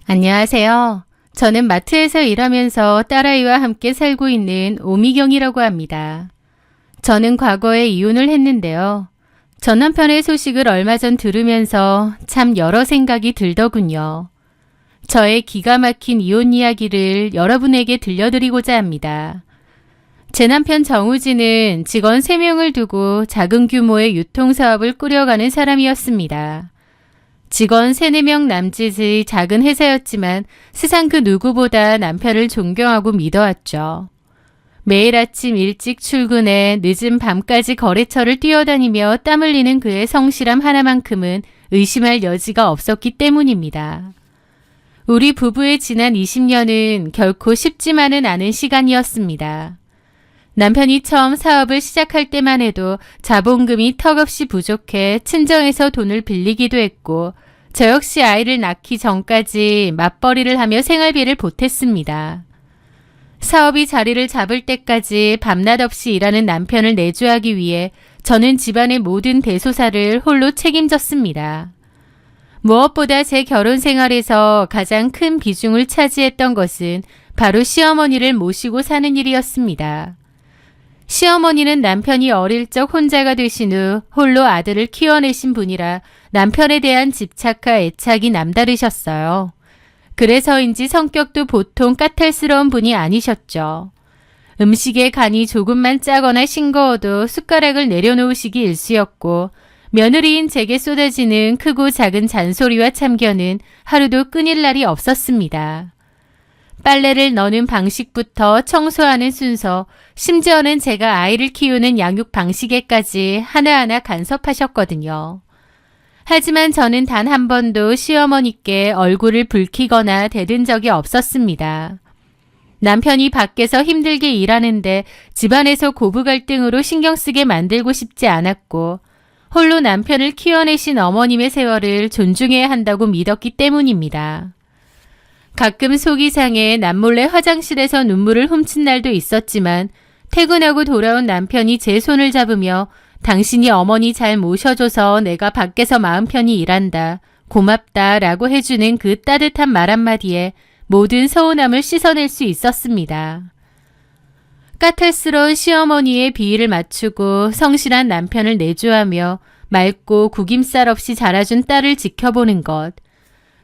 안녕하세요. 저는 마트에서 일하면서 딸아이와 함께 살고 있는 오미경이라고 합니다. 저는 과거에 이혼을 했는데요. 전 남편의 소식을 얼마 전 들으면서 참 여러 생각이 들더군요. 저의 기가 막힌 이혼 이야기를 여러분에게 들려드리고자 합니다. 제 남편 정우진은 직원 3명을 두고 작은 규모의 유통사업을 꾸려가는 사람이었습니다. 직원 3, 4명 남짓의 작은 회사였지만 세상 그 누구보다 남편을 존경하고 믿어왔죠. 매일 아침 일찍 출근해 늦은 밤까지 거래처를 뛰어다니며 땀 흘리는 그의 성실함 하나만큼은 의심할 여지가 없었기 때문입니다. 우리 부부의 지난 20년은 결코 쉽지만은 않은 시간이었습니다. 남편이 처음 사업을 시작할 때만 해도 자본금이 턱없이 부족해 친정에서 돈을 빌리기도 했고 저 역시 아이를 낳기 전까지 맞벌이를 하며 생활비를 보탰습니다. 사업이 자리를 잡을 때까지 밤낮 없이 일하는 남편을 내조하기 위해 저는 집안의 모든 대소사를 홀로 책임졌습니다. 무엇보다 제 결혼 생활에서 가장 큰 비중을 차지했던 것은 바로 시어머니를 모시고 사는 일이었습니다. 시어머니는 남편이 어릴 적 혼자가 되신 후 홀로 아들을 키워내신 분이라 남편에 대한 집착과 애착이 남다르셨어요. 그래서인지 성격도 보통 까탈스러운 분이 아니셨죠. 음식에 간이 조금만 짜거나 싱거워도 숟가락을 내려놓으시기 일쑤였고 며느리인 제게 쏟아지는 크고 작은 잔소리와 참견은 하루도 끊일 날이 없었습니다. 빨래를 넣는 방식부터 청소하는 순서, 심지어는 제가 아이를 키우는 양육 방식에까지 하나하나 간섭하셨거든요. 하지만 저는 단 한 번도 시어머니께 얼굴을 붉히거나 대든 적이 없었습니다. 남편이 밖에서 힘들게 일하는데 집안에서 고부 갈등으로 신경 쓰게 만들고 싶지 않았고 홀로 남편을 키워내신 어머님의 세월을 존중해야 한다고 믿었기 때문입니다. 가끔 속이 상해 남몰래 화장실에서 눈물을 훔친 날도 있었지만 퇴근하고 돌아온 남편이 제 손을 잡으며 당신이 어머니 잘 모셔줘서 내가 밖에서 마음 편히 일한다. 고맙다 라고 해주는 그 따뜻한 말 한마디에 모든 서운함을 씻어낼 수 있었습니다. 까탈스러운 시어머니의 비위를 맞추고 성실한 남편을 내조하며 맑고 구김살 없이 자라준 딸을 지켜보는 것.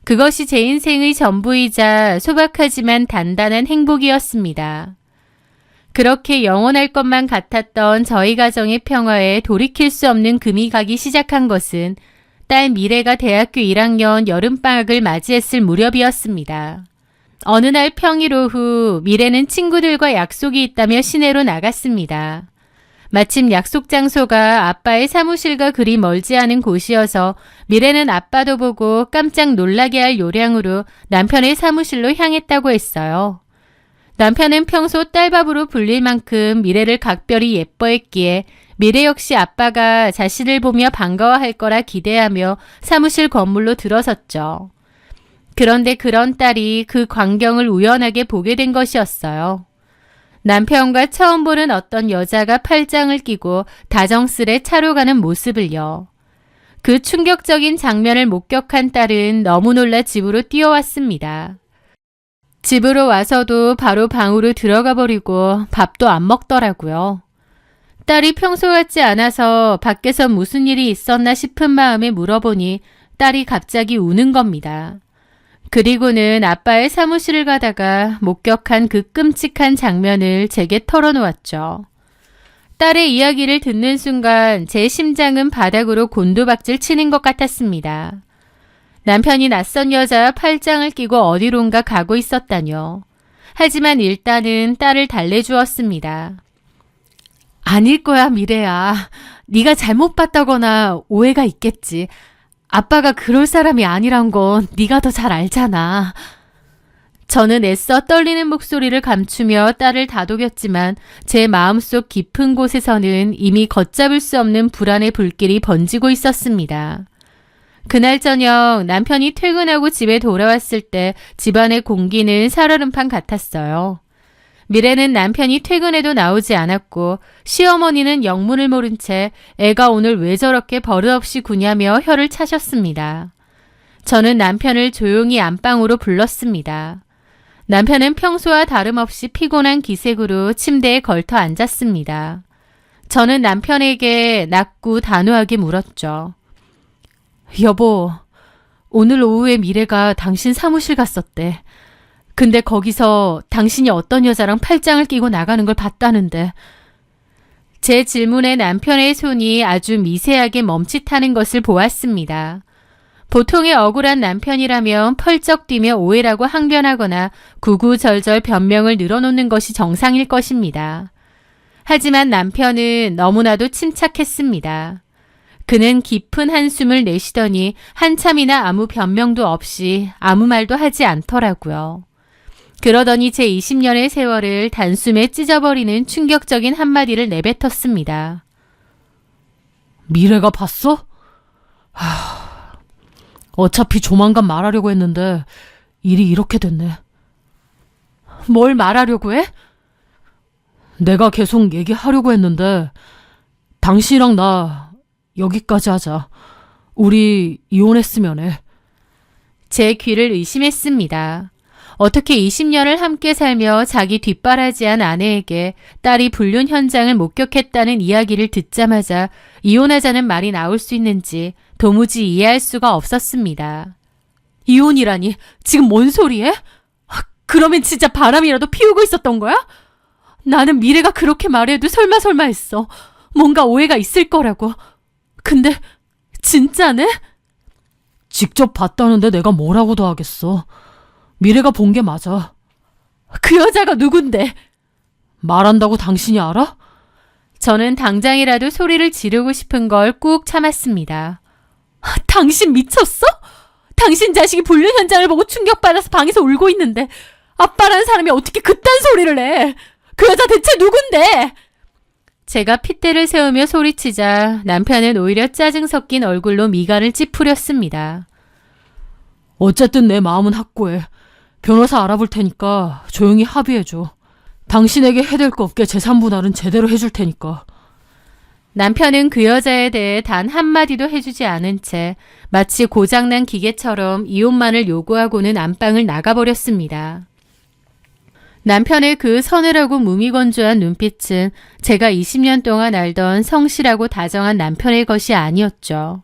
그것이 제 인생의 전부이자 소박하지만 단단한 행복이었습니다. 그렇게 영원할 것만 같았던 저희 가정의 평화에 돌이킬 수 없는 금이 가기 시작한 것은 딸 미래가 대학교 1학년 여름방학을 맞이했을 무렵이었습니다. 어느 날 평일 오후 미래는 친구들과 약속이 있다며 시내로 나갔습니다. 마침 약속 장소가 아빠의 사무실과 그리 멀지 않은 곳이어서 미래는 아빠도 보고 깜짝 놀라게 할 요량으로 남편의 사무실로 향했다고 했어요. 남편은 평소 딸밥으로 불릴 만큼 미래를 각별히 예뻐했기에 미래 역시 아빠가 자신을 보며 반가워할 거라 기대하며 사무실 건물로 들어섰죠. 그런데 그런 딸이 그 광경을 우연하게 보게 된 것이었어요. 남편과 처음 보는 어떤 여자가 팔짱을 끼고 다정스레 차로 가는 모습을요. 그 충격적인 장면을 목격한 딸은 너무 놀라 집으로 뛰어왔습니다. 집으로 와서도 바로 방으로 들어가 버리고 밥도 안 먹더라고요. 딸이 평소 같지 않아서 밖에서 무슨 일이 있었나 싶은 마음에 물어보니 딸이 갑자기 우는 겁니다. 그리고는 아빠의 사무실을 가다가 목격한 그 끔찍한 장면을 제게 털어놓았죠. 딸의 이야기를 듣는 순간 제 심장은 바닥으로 곤두박질 치는 것 같았습니다. 남편이 낯선 여자와 팔짱을 끼고 어디론가 가고 있었다뇨. 하지만 일단은 딸을 달래주었습니다. 아닐 거야, 미래야. 네가 잘못 봤다거나 오해가 있겠지. 아빠가 그럴 사람이 아니란 건 네가 더 잘 알잖아. 저는 애써 떨리는 목소리를 감추며 딸을 다독였지만 제 마음속 깊은 곳에서는 이미 걷잡을 수 없는 불안의 불길이 번지고 있었습니다. 그날 저녁 남편이 퇴근하고 집에 돌아왔을 때 집안의 공기는 살얼음판 같았어요. 미래는 남편이 퇴근해도 나오지 않았고 시어머니는 영문을 모른 채 애가 오늘 왜 저렇게 버릇없이 구냐며 혀를 차셨습니다. 저는 남편을 조용히 안방으로 불렀습니다. 남편은 평소와 다름없이 피곤한 기색으로 침대에 걸터 앉았습니다. 저는 남편에게 낮고 단호하게 물었죠. 여보, 오늘 오후에 미래가 당신 사무실 갔었대. 근데 거기서 당신이 어떤 여자랑 팔짱을 끼고 나가는 걸 봤다는데. 제 질문에 남편의 손이 아주 미세하게 멈칫하는 것을 보았습니다. 보통의 억울한 남편이라면 펄쩍 뛰며 오해라고 항변하거나 구구절절 변명을 늘어놓는 것이 정상일 것입니다. 하지만 남편은 너무나도 침착했습니다. 그는 깊은 한숨을 내쉬더니 한참이나 아무 변명도 없이 아무 말도 하지 않더라고요. 그러더니 제 20년의 세월을 단숨에 찢어버리는 충격적인 한마디를 내뱉었습니다. 미래가 봤어? 어차피 조만간 말하려고 했는데 일이 이렇게 됐네. 뭘 말하려고 해? 내가 계속 얘기하려고 했는데 당신이랑 나 여기까지 하자. 우리 이혼했으면 해. 제 귀를 의심했습니다. 어떻게 20년을 함께 살며 자기 뒷바라지한 아내에게 딸이 불륜 현장을 목격했다는 이야기를 듣자마자 이혼하자는 말이 나올 수 있는지 도무지 이해할 수가 없었습니다. 이혼이라니? 지금 뭔 소리해? 그러면 진짜 바람이라도 피우고 있었던 거야? 나는 미래가 그렇게 말해도 설마 했어. 뭔가 오해가 있을 거라고. 근데 진짜네? 직접 봤다는데 내가 뭐라고 더 하겠어. 미래가 본 게 맞아. 그 여자가 누군데? 말한다고 당신이 알아? 저는 당장이라도 소리를 지르고 싶은 걸 꾹 참았습니다. 당신 미쳤어? 당신 자식이 불륜 현장을 보고 충격받아서 방에서 울고 있는데 아빠라는 사람이 어떻게 그딴 소리를 해? 그 여자 대체 누군데? 제가 핏대를 세우며 소리치자 남편은 오히려 짜증 섞인 얼굴로 미간을 찌푸렸습니다. 어쨌든 내 마음은 확고해. 변호사 알아볼 테니까 조용히 합의해줘. 당신에게 해댈 거 없게 재산분할은 제대로 해줄 테니까. 남편은 그 여자에 대해 단 한마디도 해주지 않은 채 마치 고장난 기계처럼 이혼만을 요구하고는 안방을 나가버렸습니다. 남편의 그 서늘하고 무미건조한 눈빛은 제가 20년 동안 알던 성실하고 다정한 남편의 것이 아니었죠.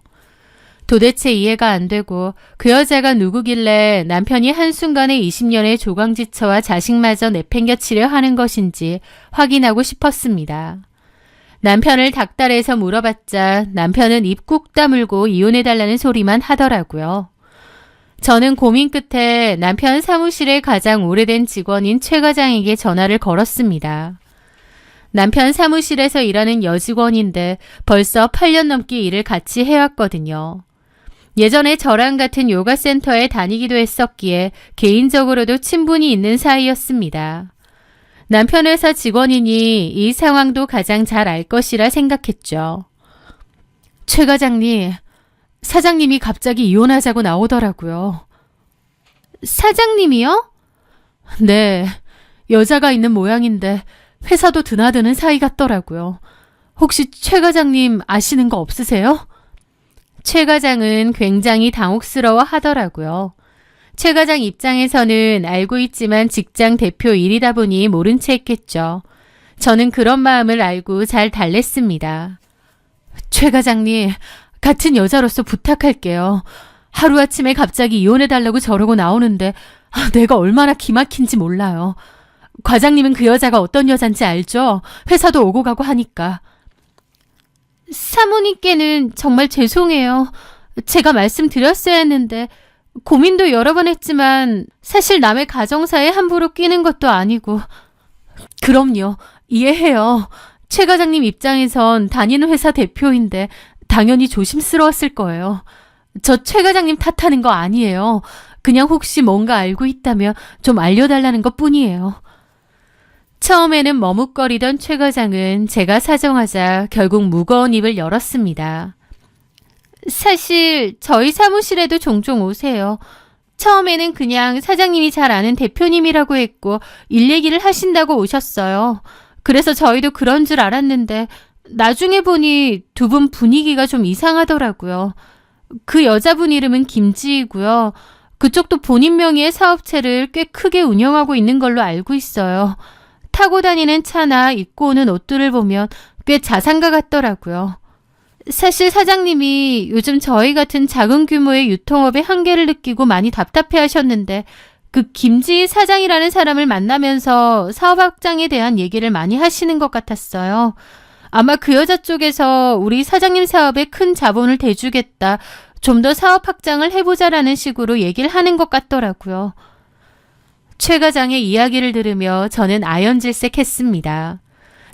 도대체 이해가 안 되고 그 여자가 누구길래 남편이 한순간에 20년의 조광지처와 자식마저 내팽겨치려 하는 것인지 확인하고 싶었습니다. 남편을 닥달해서 물어봤자 남편은 입 꾹 다물고 이혼해달라는 소리만 하더라고요. 저는 고민 끝에 남편 사무실의 가장 오래된 직원인 최 과장에게 전화를 걸었습니다. 남편 사무실에서 일하는 여직원인데 벌써 8년 넘게 일을 같이 해왔거든요. 예전에 저랑 같은 요가 센터에 다니기도 했었기에 개인적으로도 친분이 있는 사이였습니다. 남편 회사 직원이니 이 상황도 가장 잘 알 것이라 생각했죠. 최 과장님, 사장님이 갑자기 이혼하자고 나오더라고요. 사장님이요? 네, 여자가 있는 모양인데 회사도 드나드는 사이 같더라고요. 혹시 최 과장님 아시는 거 없으세요? 최 과장은 굉장히 당혹스러워 하더라고요. 최 과장 입장에서는 알고 있지만 직장 대표 일이다 보니 모른 채 했겠죠. 저는 그런 마음을 알고 잘 달랬습니다. 최 과장님, 같은 여자로서 부탁할게요. 하루아침에 갑자기 이혼해달라고 저러고 나오는데 내가 얼마나 기막힌지 몰라요. 과장님은 그 여자가 어떤 여잔지 알죠? 회사도 오고 가고 하니까. 사모님께는 정말 죄송해요. 제가 말씀드렸어야 했는데 고민도 여러 번 했지만 사실 남의 가정사에 함부로 끼는 것도 아니고. 그럼요. 이해해요. 최 과장님 입장에선 다니는 회사 대표인데 당연히 조심스러웠을 거예요. 저 최 과장님 탓하는 거 아니에요. 그냥 혹시 뭔가 알고 있다면 좀 알려달라는 것 뿐이에요. 처음에는 머뭇거리던 최 과장은 제가 사정하자 결국 무거운 입을 열었습니다. 사실 저희 사무실에도 종종 오세요. 처음에는 그냥 사장님이 잘 아는 대표님이라고 했고 일 얘기를 하신다고 오셨어요. 그래서 저희도 그런 줄 알았는데 나중에 보니 두 분 분위기가 좀 이상하더라고요. 그 여자분 이름은 김지희고요. 그쪽도 본인 명의의 사업체를 꽤 크게 운영하고 있는 걸로 알고 있어요. 타고 다니는 차나 입고 오는 옷들을 보면 꽤 자산가 같더라고요. 사실 사장님이 요즘 저희 같은 작은 규모의 유통업의 한계를 느끼고 많이 답답해 하셨는데 그 김지희 사장이라는 사람을 만나면서 사업 확장에 대한 얘기를 많이 하시는 것 같았어요. 아마 그 여자 쪽에서 우리 사장님 사업에 큰 자본을 대주겠다, 좀 더 사업 확장을 해보자라는 식으로 얘기를 하는 것 같더라고요. 최 과장의 이야기를 들으며 저는 아연질색했습니다.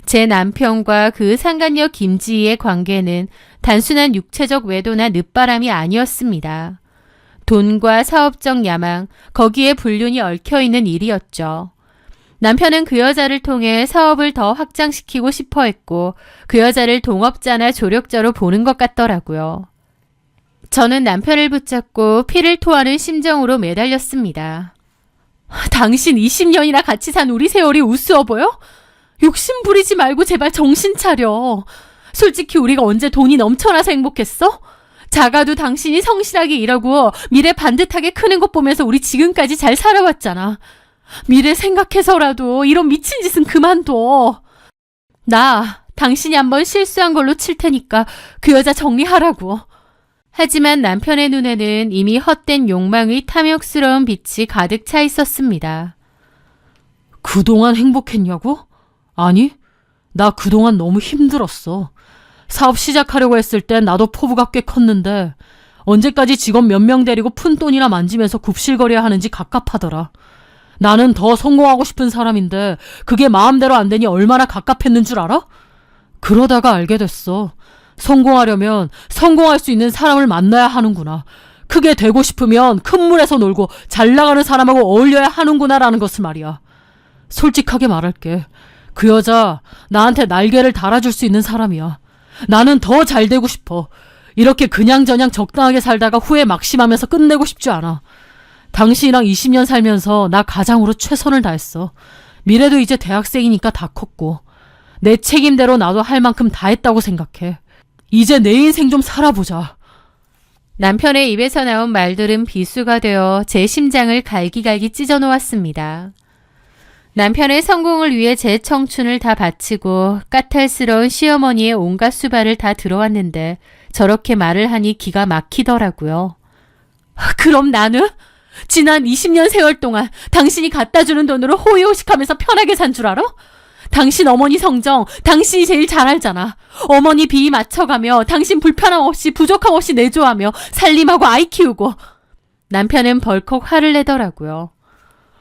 제 남편과 그 상간녀 김지희의 관계는 단순한 육체적 외도나 늦바람이 아니었습니다. 돈과 사업적 야망, 거기에 불륜이 얽혀있는 일이었죠. 남편은 그 여자를 통해 사업을 더 확장시키고 싶어 했고 그 여자를 동업자나 조력자로 보는 것 같더라고요. 저는 남편을 붙잡고 피를 토하는 심정으로 매달렸습니다. 당신 20년이나 같이 산 우리 세월이 우스워 보여? 욕심 부리지 말고 제발 정신 차려. 솔직히 우리가 언제 돈이 넘쳐나서 행복했어? 작아도 당신이 성실하게 일하고 미래 반듯하게 크는 것 보면서 우리 지금까지 잘 살아왔잖아. 미래 생각해서라도 이런 미친 짓은 그만둬. 나 당신이 한번 실수한 걸로 칠 테니까 그 여자 정리하라고. 하지만 남편의 눈에는 이미 헛된 욕망의 탐욕스러운 빛이 가득 차 있었습니다. 그동안 행복했냐고? 아니, 나 그동안 너무 힘들었어. 사업 시작하려고 했을 땐 나도 포부가 꽤 컸는데 언제까지 직원 몇 명 데리고 푼돈이나 만지면서 굽실거려야 하는지 갑갑하더라. 나는 더 성공하고 싶은 사람인데 그게 마음대로 안 되니 얼마나 갑갑했는 줄 알아? 그러다가 알게 됐어. 성공하려면 성공할 수 있는 사람을 만나야 하는구나. 크게 되고 싶으면 큰 물에서 놀고 잘 나가는 사람하고 어울려야 하는구나라는 것을 말이야. 솔직하게 말할게. 그 여자 나한테 날개를 달아줄 수 있는 사람이야. 나는 더 잘 되고 싶어. 이렇게 그냥저냥 적당하게 살다가 후회 막심하면서 끝내고 싶지 않아. 당신이랑 20년 살면서 나 가장으로 최선을 다했어. 미래도 이제 대학생이니까 다 컸고 내 책임대로 나도 할 만큼 다 했다고 생각해. 이제 내 인생 좀 살아보자. 남편의 입에서 나온 말들은 비수가 되어 제 심장을 갈기갈기 찢어놓았습니다. 남편의 성공을 위해 제 청춘을 다 바치고 까탈스러운 시어머니의 온갖 수발을 다 들어왔는데 저렇게 말을 하니 기가 막히더라고요. 그럼 나는? 지난 20년 세월 동안 당신이 갖다 주는 돈으로 호의호식하면서 편하게 산 줄 알아? 당신 어머니 성정, 당신이 제일 잘 알잖아. 어머니 비위 맞춰가며 당신 불편함 없이 부족함 없이 내조하며 살림하고 아이 키우고. 남편은 벌컥 화를 내더라고요.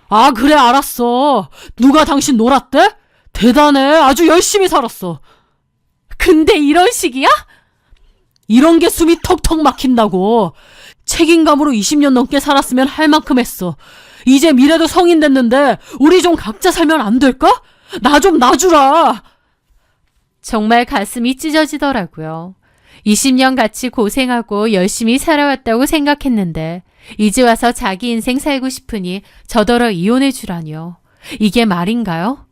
아, 그래, 알았어. 누가 당신 놀았대? 대단해. 아주 열심히 살았어. 근데 이런 식이야? 이런 게 숨이 턱턱 막힌다고. 책임감으로 20년 넘게 살았으면 할 만큼 했어. 이제 미래도 성인 됐는데 우리 좀 각자 살면 안 될까? 나 좀 놔주라. 정말 가슴이 찢어지더라고요. 20년 같이 고생하고 열심히 살아왔다고 생각했는데 이제 와서 자기 인생 살고 싶으니 저더러 이혼해 주라뇨. 이게 말인가요?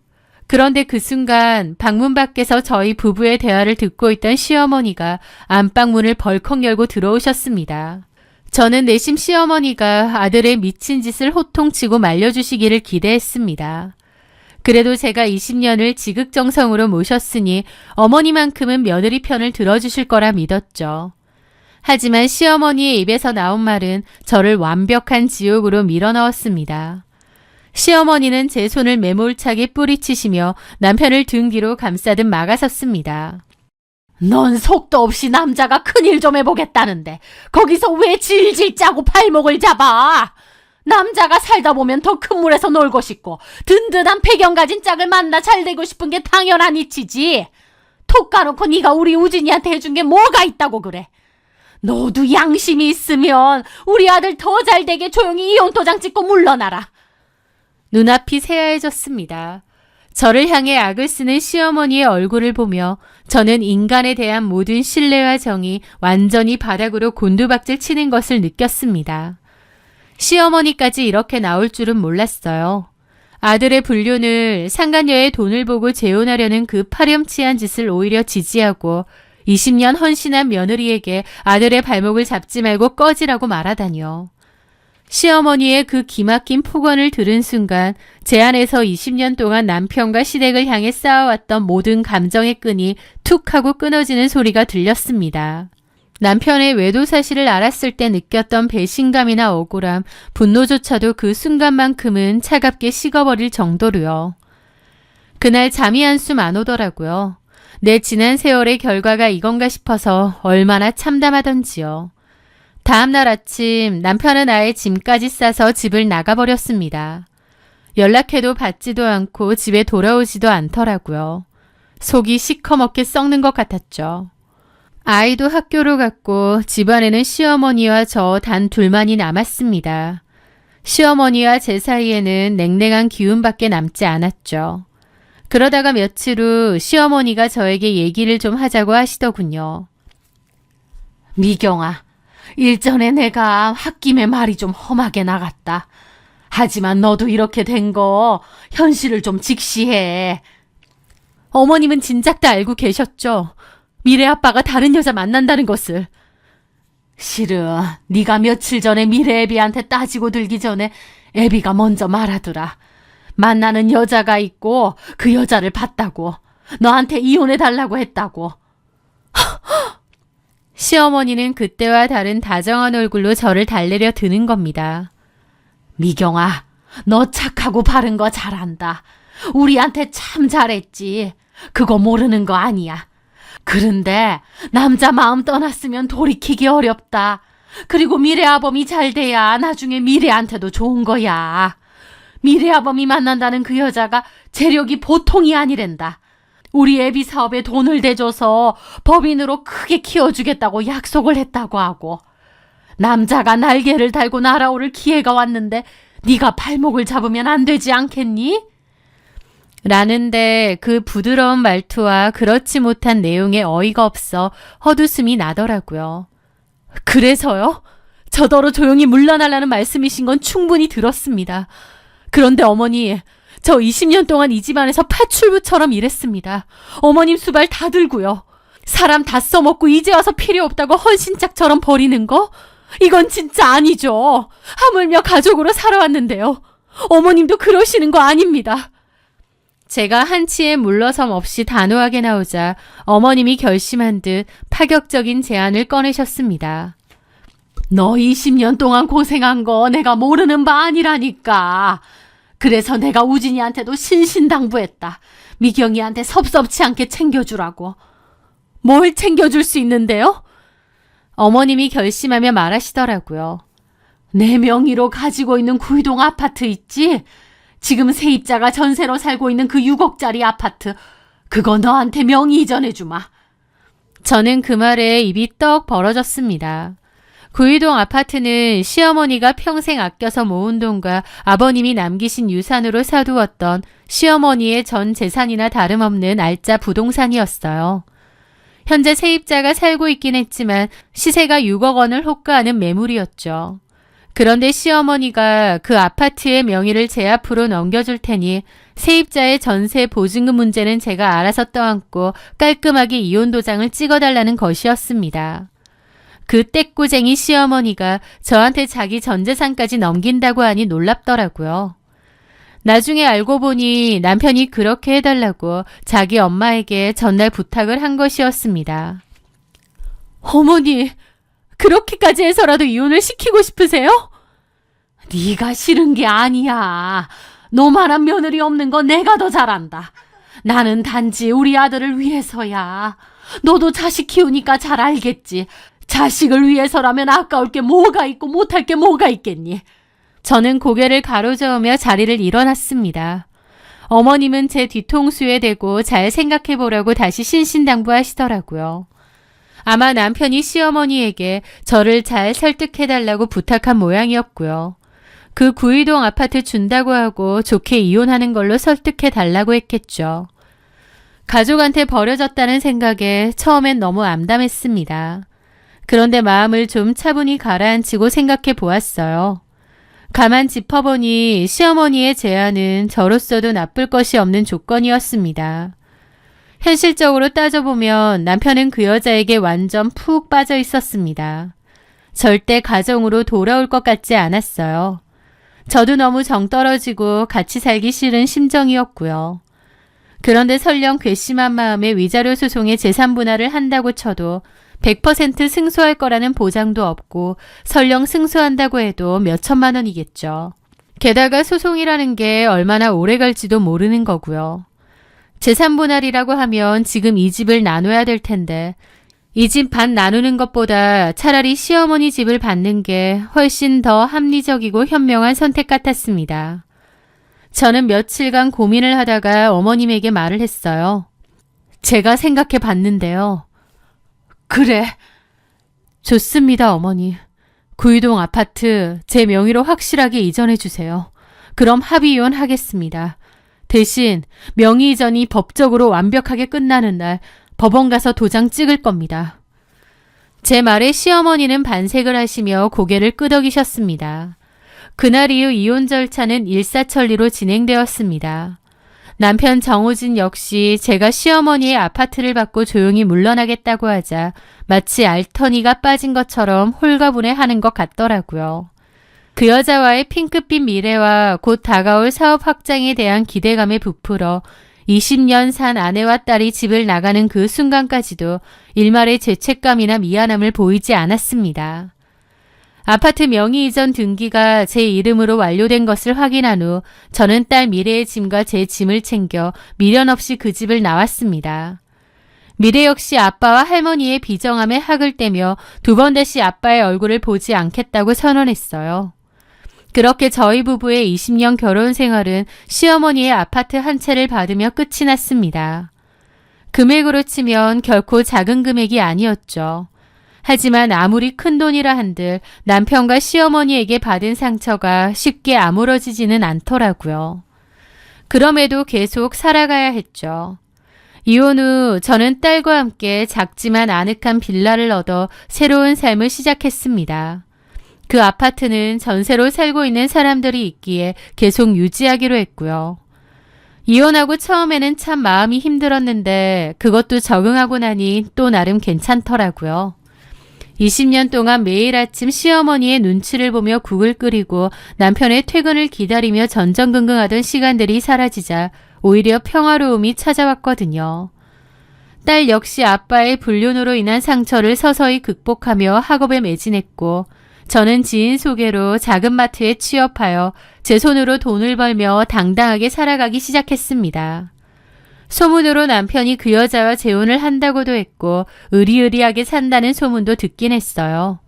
그런데 그 순간 방문 밖에서 저희 부부의 대화를 듣고 있던 시어머니가 안방문을 벌컥 열고 들어오셨습니다. 저는 내심 시어머니가 아들의 미친 짓을 호통치고 말려주시기를 기대했습니다. 그래도 제가 20년을 지극정성으로 모셨으니 어머니만큼은 며느리 편을 들어주실 거라 믿었죠. 하지만 시어머니의 입에서 나온 말은 저를 완벽한 지옥으로 밀어넣었습니다. 시어머니는 제 손을 매몰차게 뿌리치시며 남편을 등 뒤로 감싸듯 막아섰습니다. 넌 속도 없이 남자가 큰일 좀 해보겠다는데 거기서 왜 질질 짜고 발목을 잡아? 남자가 살다 보면 더 큰 물에서 놀고 싶고 든든한 배경 가진 짝을 만나 잘 되고 싶은 게 당연한 이치지. 톡 까놓고 네가 우리 우진이한테 해준 게 뭐가 있다고 그래. 너도 양심이 있으면 우리 아들 더 잘 되게 조용히 이혼 도장 찍고 물러나라. 눈앞이 새하얘졌습니다. 저를 향해 악을 쓰는 시어머니의 얼굴을 보며 저는 인간에 대한 모든 신뢰와 정이 완전히 바닥으로 곤두박질 치는 것을 느꼈습니다. 시어머니까지 이렇게 나올 줄은 몰랐어요. 아들의 불륜을 상간녀의 돈을 보고 재혼하려는 그 파렴치한 짓을 오히려 지지하고 20년 헌신한 며느리에게 아들의 발목을 잡지 말고 꺼지라고 말하다니요. 시어머니의 그 기막힌 폭언을 들은 순간 제 안에서 20년 동안 남편과 시댁을 향해 쌓아왔던 모든 감정의 끈이 툭 하고 끊어지는 소리가 들렸습니다. 남편의 외도 사실을 알았을 때 느꼈던 배신감이나 억울함, 분노조차도 그 순간만큼은 차갑게 식어버릴 정도로요. 그날 잠이 한숨 안 오더라고요. 내 지난 세월의 결과가 이건가 싶어서 얼마나 참담하던지요. 다음날 아침 남편은 아예 짐까지 싸서 집을 나가버렸습니다. 연락해도 받지도 않고 집에 돌아오지도 않더라고요. 속이 시커멓게 썩는 것 같았죠. 아이도 학교로 갔고 집안에는 시어머니와 저 단 둘만이 남았습니다. 시어머니와 제 사이에는 냉랭한 기운밖에 남지 않았죠. 그러다가 며칠 후 시어머니가 저에게 얘기를 좀 하자고 하시더군요. 미경아, 일전에 내가 홧김에 말이 좀 험하게 나갔다. 하지만 너도 이렇게 된 거 현실을 좀 직시해. 어머님은 진작 다 알고 계셨죠. 미래 아빠가 다른 여자 만난다는 것을. 실은 네가 며칠 전에 미래 애비한테 따지고 들기 전에 애비가 먼저 말하더라. 만나는 여자가 있고 그 여자를 봤다고. 너한테 이혼해달라고 했다고. 시어머니는 그때와 다른 다정한 얼굴로 저를 달래려 드는 겁니다. 미경아, 너 착하고 바른 거 잘한다. 우리한테 참 잘했지. 그거 모르는 거 아니야. 그런데 남자 마음 떠났으면 돌이키기 어렵다. 그리고 미래아범이 잘 돼야 나중에 미래한테도 좋은 거야. 미래아범이 만난다는 그 여자가 재력이 보통이 아니란다. 우리 애비 사업에 돈을 대줘서 법인으로 크게 키워주겠다고 약속을 했다고 하고, 남자가 날개를 달고 날아오를 기회가 왔는데 네가 발목을 잡으면 안 되지 않겠니? 라는데 그 부드러운 말투와 그렇지 못한 내용에 어이가 없어 헛웃음이 나더라고요. 그래서요? 저더러 조용히 물러나라는 말씀이신 건 충분히 들었습니다. 그런데 어머니, 저 20년 동안 이 집안에서 파출부처럼 일했습니다. 어머님 수발 다 들고요. 사람 다 써먹고 이제 와서 필요 없다고 헌신짝처럼 버리는 거? 이건 진짜 아니죠. 하물며 가족으로 살아왔는데요. 어머님도 그러시는 거 아닙니다. 제가 한치의 물러섬 없이 단호하게 나오자 어머님이 결심한 듯 파격적인 제안을 꺼내셨습니다. 너 20년 동안 고생한 거 내가 모르는 바 아니라니까. 그래서 내가 우진이한테도 신신당부했다. 미경이한테 섭섭치 않게 챙겨주라고. 뭘 챙겨줄 수 있는데요? 어머님이 결심하며 말하시더라고요. 내 명의로 가지고 있는 구이동 아파트 있지? 지금 세입자가 전세로 살고 있는 그 6억짜리 아파트. 그거 너한테 명의 이전해주마. 저는 그 말에 입이 떡 벌어졌습니다. 구이동 아파트는 시어머니가 평생 아껴서 모은 돈과 아버님이 남기신 유산으로 사두었던 시어머니의 전 재산이나 다름없는 알짜 부동산이었어요. 현재 세입자가 살고 있긴 했지만 시세가 6억 원을 호가하는 매물이었죠. 그런데 시어머니가 그 아파트의 명의를 제 앞으로 넘겨줄 테니 세입자의 전세 보증금 문제는 제가 알아서 떠안고 깔끔하게 이혼 도장을 찍어달라는 것이었습니다. 그 떼꾸쟁이 시어머니가 저한테 자기 전 재산까지 넘긴다고 하니 놀랍더라고요. 나중에 알고 보니 남편이 그렇게 해달라고 자기 엄마에게 전날 부탁을 한 것이었습니다. 어머니, 그렇게까지 해서라도 이혼을 시키고 싶으세요? 네가 싫은 게 아니야. 너만한 며느리 없는 거 내가 더 잘한다. 나는 단지 우리 아들을 위해서야. 너도 자식 키우니까 잘 알겠지. 자식을 위해서라면 아까울 게 뭐가 있고 못할 게 뭐가 있겠니? 저는 고개를 가로저으며 자리를 일어났습니다. 어머님은 제 뒤통수에 대고 잘 생각해보라고 다시 신신당부하시더라고요. 아마 남편이 시어머니에게 저를 잘 설득해달라고 부탁한 모양이었고요. 그 구이동 아파트 준다고 하고 좋게 이혼하는 걸로 설득해달라고 했겠죠. 가족한테 버려졌다는 생각에 처음엔 너무 암담했습니다. 그런데 마음을 좀 차분히 가라앉히고 생각해 보았어요. 가만 짚어보니 시어머니의 제안은 저로서도 나쁠 것이 없는 조건이었습니다. 현실적으로 따져보면 남편은 그 여자에게 완전 푹 빠져 있었습니다. 절대 가정으로 돌아올 것 같지 않았어요. 저도 너무 정 떨어지고 같이 살기 싫은 심정이었고요. 그런데 설령 괘씸한 마음에 위자료 소송에 재산 분할을 한다고 쳐도 100% 승소할 거라는 보장도 없고 설령 승소한다고 해도 몇 천만 원이겠죠. 게다가 소송이라는 게 얼마나 오래 갈지도 모르는 거고요. 재산 분할이라고 하면 지금 이 집을 나눠야 될 텐데 이 집 반 나누는 것보다 차라리 시어머니 집을 받는 게 훨씬 더 합리적이고 현명한 선택 같았습니다. 저는 며칠간 고민을 하다가 어머님에게 말을 했어요. 제가 생각해 봤는데요. 그래. 좋습니다, 어머니. 구이동 아파트 제 명의로 확실하게 이전해 주세요. 그럼 합의 이혼하겠습니다. 대신 명의 이전이 법적으로 완벽하게 끝나는 날 법원 가서 도장 찍을 겁니다. 제 말에 시어머니는 반색을 하시며 고개를 끄덕이셨습니다. 그날 이후 이혼 절차는 일사천리로 진행되었습니다. 남편 정호진 역시 제가 시어머니의 아파트를 받고 조용히 물러나겠다고 하자 마치 알터니가 빠진 것처럼 홀가분해하는 것 같더라고요. 그 여자와의 핑크빛 미래와 곧 다가올 사업 확장에 대한 기대감에 부풀어 20년 산 아내와 딸이 집을 나가는 그 순간까지도 일말의 죄책감이나 미안함을 보이지 않았습니다. 아파트 명의 이전 등기가 제 이름으로 완료된 것을 확인한 후 저는 딸 미래의 짐과 제 짐을 챙겨 미련 없이 그 집을 나왔습니다. 미래 역시 아빠와 할머니의 비정함에 학을 떼며 두 번 다시 아빠의 얼굴을 보지 않겠다고 선언했어요. 그렇게 저희 부부의 20년 결혼 생활은 시어머니의 아파트 한 채를 받으며 끝이 났습니다. 금액으로 치면 결코 작은 금액이 아니었죠. 하지만 아무리 큰 돈이라 한들 남편과 시어머니에게 받은 상처가 쉽게 아물어지지는 않더라고요. 그럼에도 계속 살아가야 했죠. 이혼 후 저는 딸과 함께 작지만 아늑한 빌라를 얻어 새로운 삶을 시작했습니다. 그 아파트는 전세로 살고 있는 사람들이 있기에 계속 유지하기로 했고요. 이혼하고 처음에는 참 마음이 힘들었는데 그것도 적응하고 나니 또 나름 괜찮더라고요. 20년 동안 매일 아침 시어머니의 눈치를 보며 국을 끓이고 남편의 퇴근을 기다리며 전전긍긍하던 시간들이 사라지자 오히려 평화로움이 찾아왔거든요. 딸 역시 아빠의 불륜으로 인한 상처를 서서히 극복하며 학업에 매진했고 저는 지인 소개로 작은 마트에 취업하여 제 손으로 돈을 벌며 당당하게 살아가기 시작했습니다. 소문으로 남편이 그 여자와 재혼을 한다고도 했고 의리의리하게 산다는 소문도 듣긴 했어요.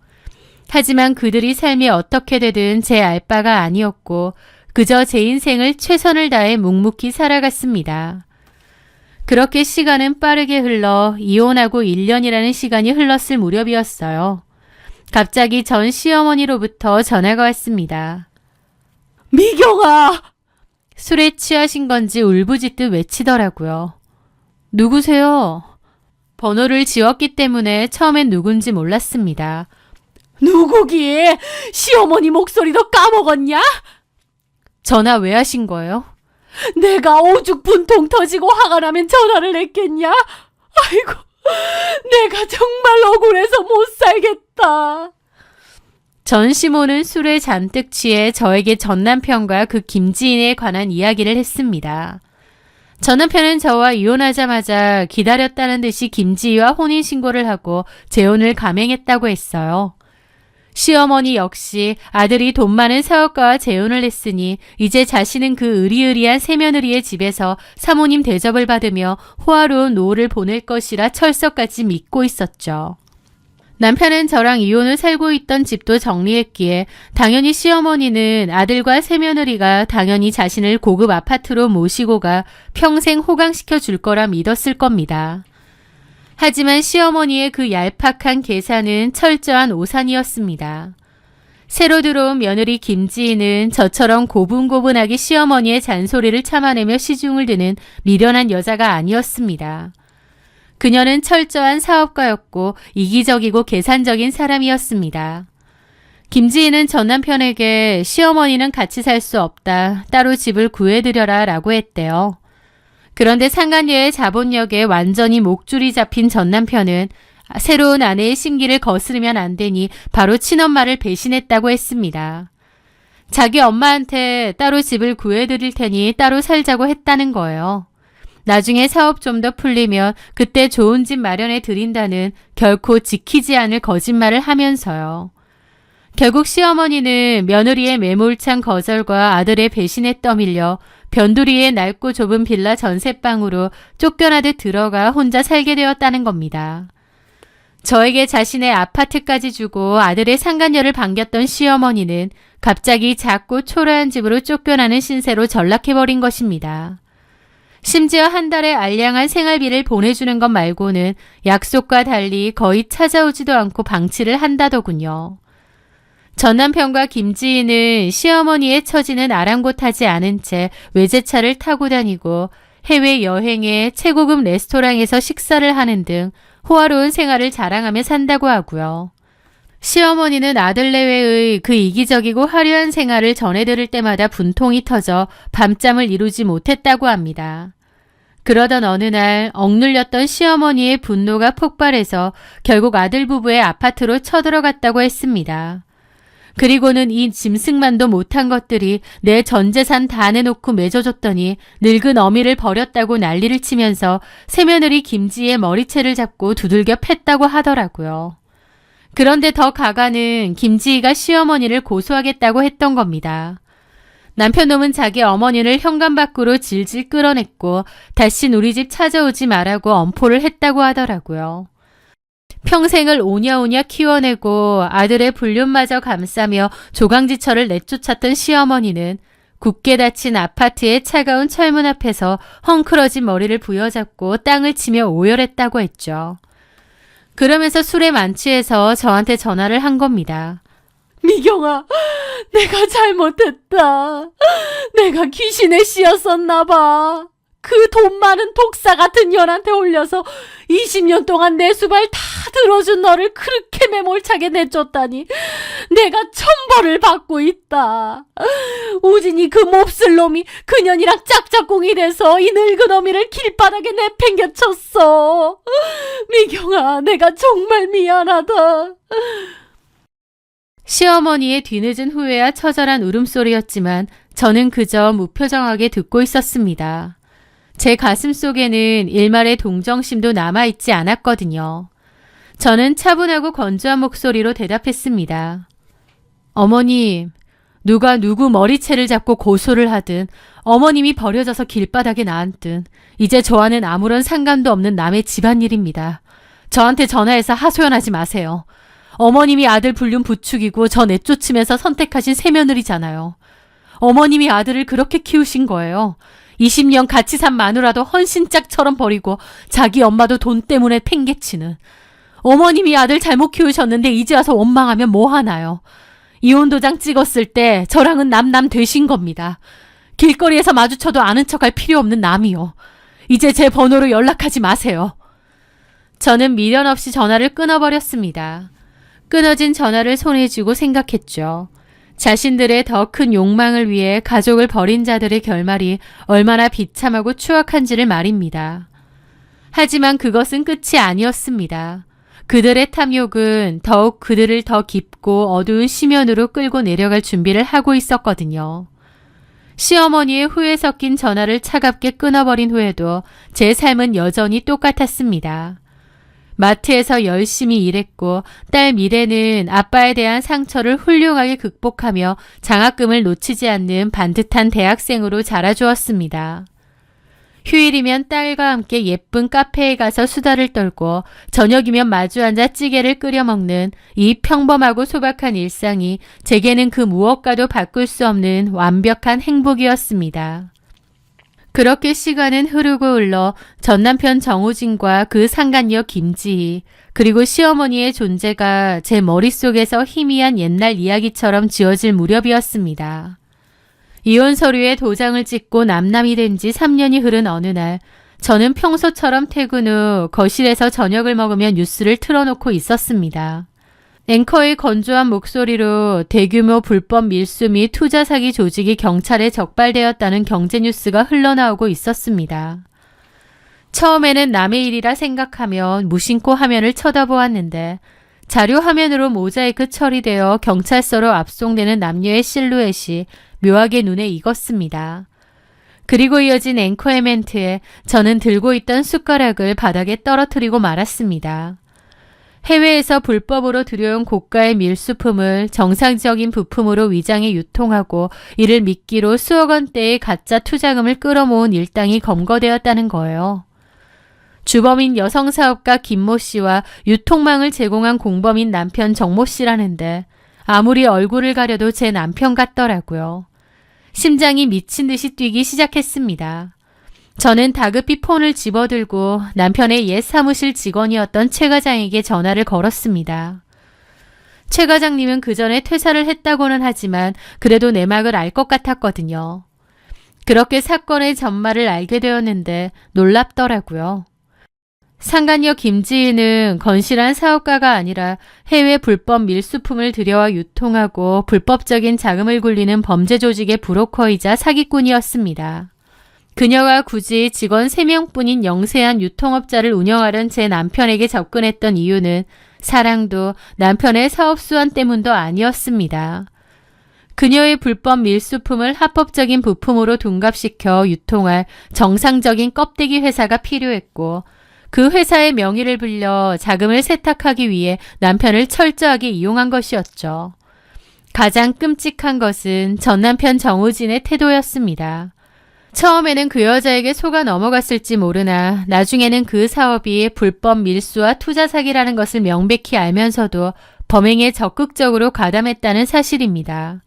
하지만 그들이 삶이 어떻게 되든 제 알바가 아니었고 그저 제 인생을 최선을 다해 묵묵히 살아갔습니다. 그렇게 시간은 빠르게 흘러 이혼하고 1년이라는 시간이 흘렀을 무렵이었어요. 갑자기 전 시어머니로부터 전화가 왔습니다. 미경아! 술에 취하신 건지 울부짖듯 외치더라고요. 누구세요? 번호를 지웠기 때문에 처음엔 누군지 몰랐습니다. 누구기에? 시어머니 목소리도 까먹었냐? 전화 왜 하신 거예요? 내가 오죽 분통 터지고 화가 나면 전화를 했겠냐? 아이고, 내가 정말 억울해서 못 살겠다. 전 시모는 술에 잔뜩 취해 저에게 전 남편과 그 김지인에 관한 이야기를 했습니다. 전 남편은 저와 이혼하자마자 기다렸다는 듯이 김지희와 혼인신고를 하고 재혼을 감행했다고 했어요. 시어머니 역시 아들이 돈 많은 사업가와 재혼을 했으니 이제 자신은 그 의리의리한 새며느리의 집에서 사모님 대접을 받으며 호화로운 노후를 보낼 것이라 철석같이 믿고 있었죠. 남편은 저랑 이혼을 살고 있던 집도 정리했기에 당연히 시어머니는 아들과 새며느리가 당연히 자신을 고급 아파트로 모시고 가 평생 호강시켜 줄 거라 믿었을 겁니다. 하지만 시어머니의 그 얄팍한 계산은 철저한 오산이었습니다. 새로 들어온 며느리 김지희는 저처럼 고분고분하게 시어머니의 잔소리를 참아내며 시중을 드는 미련한 여자가 아니었습니다. 그녀는 철저한 사업가였고 이기적이고 계산적인 사람이었습니다. 김지희는 전 남편에게 시어머니는 같이 살 수 없다. 따로 집을 구해드려라 라고 했대요. 그런데 상간녀의 자본력에 완전히 목줄이 잡힌 전 남편은 새로운 아내의 심기를 거스르면 안 되니 바로 친엄마를 배신했다고 했습니다. 자기 엄마한테 따로 집을 구해드릴 테니 따로 살자고 했다는 거예요. 나중에 사업 좀 더 풀리면 그때 좋은 집 마련해 드린다는 결코 지키지 않을 거짓말을 하면서요. 결국 시어머니는 며느리의 매몰찬 거절과 아들의 배신에 떠밀려 변두리의 낡고 좁은 빌라 전셋방으로 쫓겨나듯 들어가 혼자 살게 되었다는 겁니다. 저에게 자신의 아파트까지 주고 아들의 상간녀를 반겼던 시어머니는 갑자기 작고 초라한 집으로 쫓겨나는 신세로 전락해버린 것입니다. 심지어 한 달에 알량한 생활비를 보내주는 것 말고는 약속과 달리 거의 찾아오지도 않고 방치를 한다더군요. 전 남편과 김지희는 시어머니의 처지는 아랑곳하지 않은 채 외제차를 타고 다니고 해외여행에 최고급 레스토랑에서 식사를 하는 등 호화로운 생활을 자랑하며 산다고 하고요. 시어머니는 아들 내외의 그 이기적이고 화려한 생활을 전해들을 때마다 분통이 터져 밤잠을 이루지 못했다고 합니다. 그러던 어느 날 억눌렸던 시어머니의 분노가 폭발해서 결국 아들 부부의 아파트로 쳐들어갔다고 했습니다. 그리고는 이 짐승만도 못한 것들이 내 전 재산 다 내놓고 맺어줬더니 늙은 어미를 버렸다고 난리를 치면서 새며느리 김지희의 머리채를 잡고 두들겨 팼다고 하더라고요. 그런데 더 가가는 김지희가 시어머니를 고소하겠다고 했던 겁니다. 남편놈은 자기 어머니를 현관 밖으로 질질 끌어냈고 다신 우리 집 찾아오지 말라고 엄포를 했다고 하더라고요. 평생을 오냐오냐 키워내고 아들의 불륜마저 감싸며 조강지처를 내쫓았던 시어머니는 굳게 닫힌 아파트의 차가운 철문 앞에서 헝클어진 머리를 부여잡고 땅을 치며 오열했다고 했죠. 그러면서 술에 만취해서 저한테 전화를 한 겁니다. 미경아, 내가 잘못했다. 내가 귀신에 씌었었나 봐. 그 돈 많은 독사 같은 년한테 올려서 20년 동안 내 수발 다 들어준 너를 그렇게 매몰차게 내쫓다니 내가 천벌을 받고 있다. 우진이 그 몹쓸 놈이 그년이랑 짝짝꿍이 돼서 이 늙은 어미를 길바닥에 내팽개쳤어. 미경아, 내가 정말 미안하다. 시어머니의 뒤늦은 후회와 처절한 울음소리였지만 저는 그저 무표정하게 듣고 있었습니다. 제 가슴 속에는 일말의 동정심도 남아있지 않았거든요. 저는 차분하고 건조한 목소리로 대답했습니다. 어머님, 누가 누구 머리채를 잡고 고소를 하든 어머님이 버려져서 길바닥에 나앉든 이제 저와는 아무런 상관도 없는 남의 집안일입니다. 저한테 전화해서 하소연하지 마세요. 어머님이 아들 불륜 부추기고 저 내쫓으면서 선택하신 새며느리잖아요. 어머님이 아들을 그렇게 키우신 거예요. 20년 같이 산 마누라도 헌신짝처럼 버리고 자기 엄마도 돈 때문에 팽개치는. 어머님이 아들 잘못 키우셨는데 이제 와서 원망하면 뭐하나요. 이혼 도장 찍었을 때 저랑은 남남 되신 겁니다. 길거리에서 마주쳐도 아는 척할 필요 없는 남이요. 이제 제 번호로 연락하지 마세요. 저는 미련 없이 전화를 끊어버렸습니다. 끊어진 전화를 손에 쥐고 생각했죠. 자신들의 더 큰 욕망을 위해 가족을 버린 자들의 결말이 얼마나 비참하고 추악한지를 말입니다. 하지만 그것은 끝이 아니었습니다. 그들의 탐욕은 더욱 그들을 더 깊고 어두운 심연으로 끌고 내려갈 준비를 하고 있었거든요. 시어머니의 후회 섞인 전화를 차갑게 끊어버린 후에도 제 삶은 여전히 똑같았습니다. 마트에서 열심히 일했고 딸 미래는 아빠에 대한 상처를 훌륭하게 극복하며 장학금을 놓치지 않는 반듯한 대학생으로 자라주었습니다. 휴일이면 딸과 함께 예쁜 카페에 가서 수다를 떨고 저녁이면 마주 앉아 찌개를 끓여 먹는 이 평범하고 소박한 일상이 제게는 그 무엇과도 바꿀 수 없는 완벽한 행복이었습니다. 그렇게 시간은 흐르고 흘러 전 남편 정우진과 그 상간녀 김지희 그리고 시어머니의 존재가 제 머릿속에서 희미한 옛날 이야기처럼 지어질 무렵이었습니다. 이혼 서류에 도장을 찍고 남남이 된 지 3년이 흐른 어느 날 저는 평소처럼 퇴근 후 거실에서 저녁을 먹으며 뉴스를 틀어놓고 있었습니다. 앵커의 건조한 목소리로 대규모 불법 밀수 및 투자 사기 조직이 경찰에 적발되었다는 경제 뉴스가 흘러나오고 있었습니다. 처음에는 남의 일이라 생각하며 무심코 화면을 쳐다보았는데 자료 화면으로 모자이크 처리되어 경찰서로 압송되는 남녀의 실루엣이 묘하게 눈에 익었습니다. 그리고 이어진 앵커의 멘트에 저는 들고 있던 숟가락을 바닥에 떨어뜨리고 말았습니다. 해외에서 불법으로 들여온 고가의 밀수품을 정상적인 부품으로 위장해 유통하고 이를 미끼로 수억 원대의 가짜 투자금을 끌어모은 일당이 검거되었다는 거예요. 주범인 여성사업가 김모 씨와 유통망을 제공한 공범인 남편 정모 씨라는데 아무리 얼굴을 가려도 제 남편 같더라고요. 심장이 미친 듯이 뛰기 시작했습니다. 저는 다급히 폰을 집어들고 남편의 옛 사무실 직원이었던 최 과장에게 전화를 걸었습니다. 최 과장님은 그 전에 퇴사를 했다고는 하지만 그래도 내막을 알 것 같았거든요. 그렇게 사건의 전말을 알게 되었는데 놀랍더라고요. 상간녀 김지희는 건실한 사업가가 아니라 해외 불법 밀수품을 들여와 유통하고 불법적인 자금을 굴리는 범죄 조직의 브로커이자 사기꾼이었습니다. 그녀가 굳이 직원 3명뿐인 영세한 유통업자를 운영하려는 제 남편에게 접근했던 이유는 사랑도 남편의 사업 수완 때문도 아니었습니다. 그녀의 불법 밀수품을 합법적인 부품으로 둔갑시켜 유통할 정상적인 껍데기 회사가 필요했고 그 회사의 명의를 빌려 자금을 세탁하기 위해 남편을 철저하게 이용한 것이었죠. 가장 끔찍한 것은 전 남편 정우진의 태도였습니다. 처음에는 그 여자에게 속아 넘어갔을지 모르나 나중에는 그 사업이 불법 밀수와 투자 사기라는 것을 명백히 알면서도 범행에 적극적으로 가담했다는 사실입니다.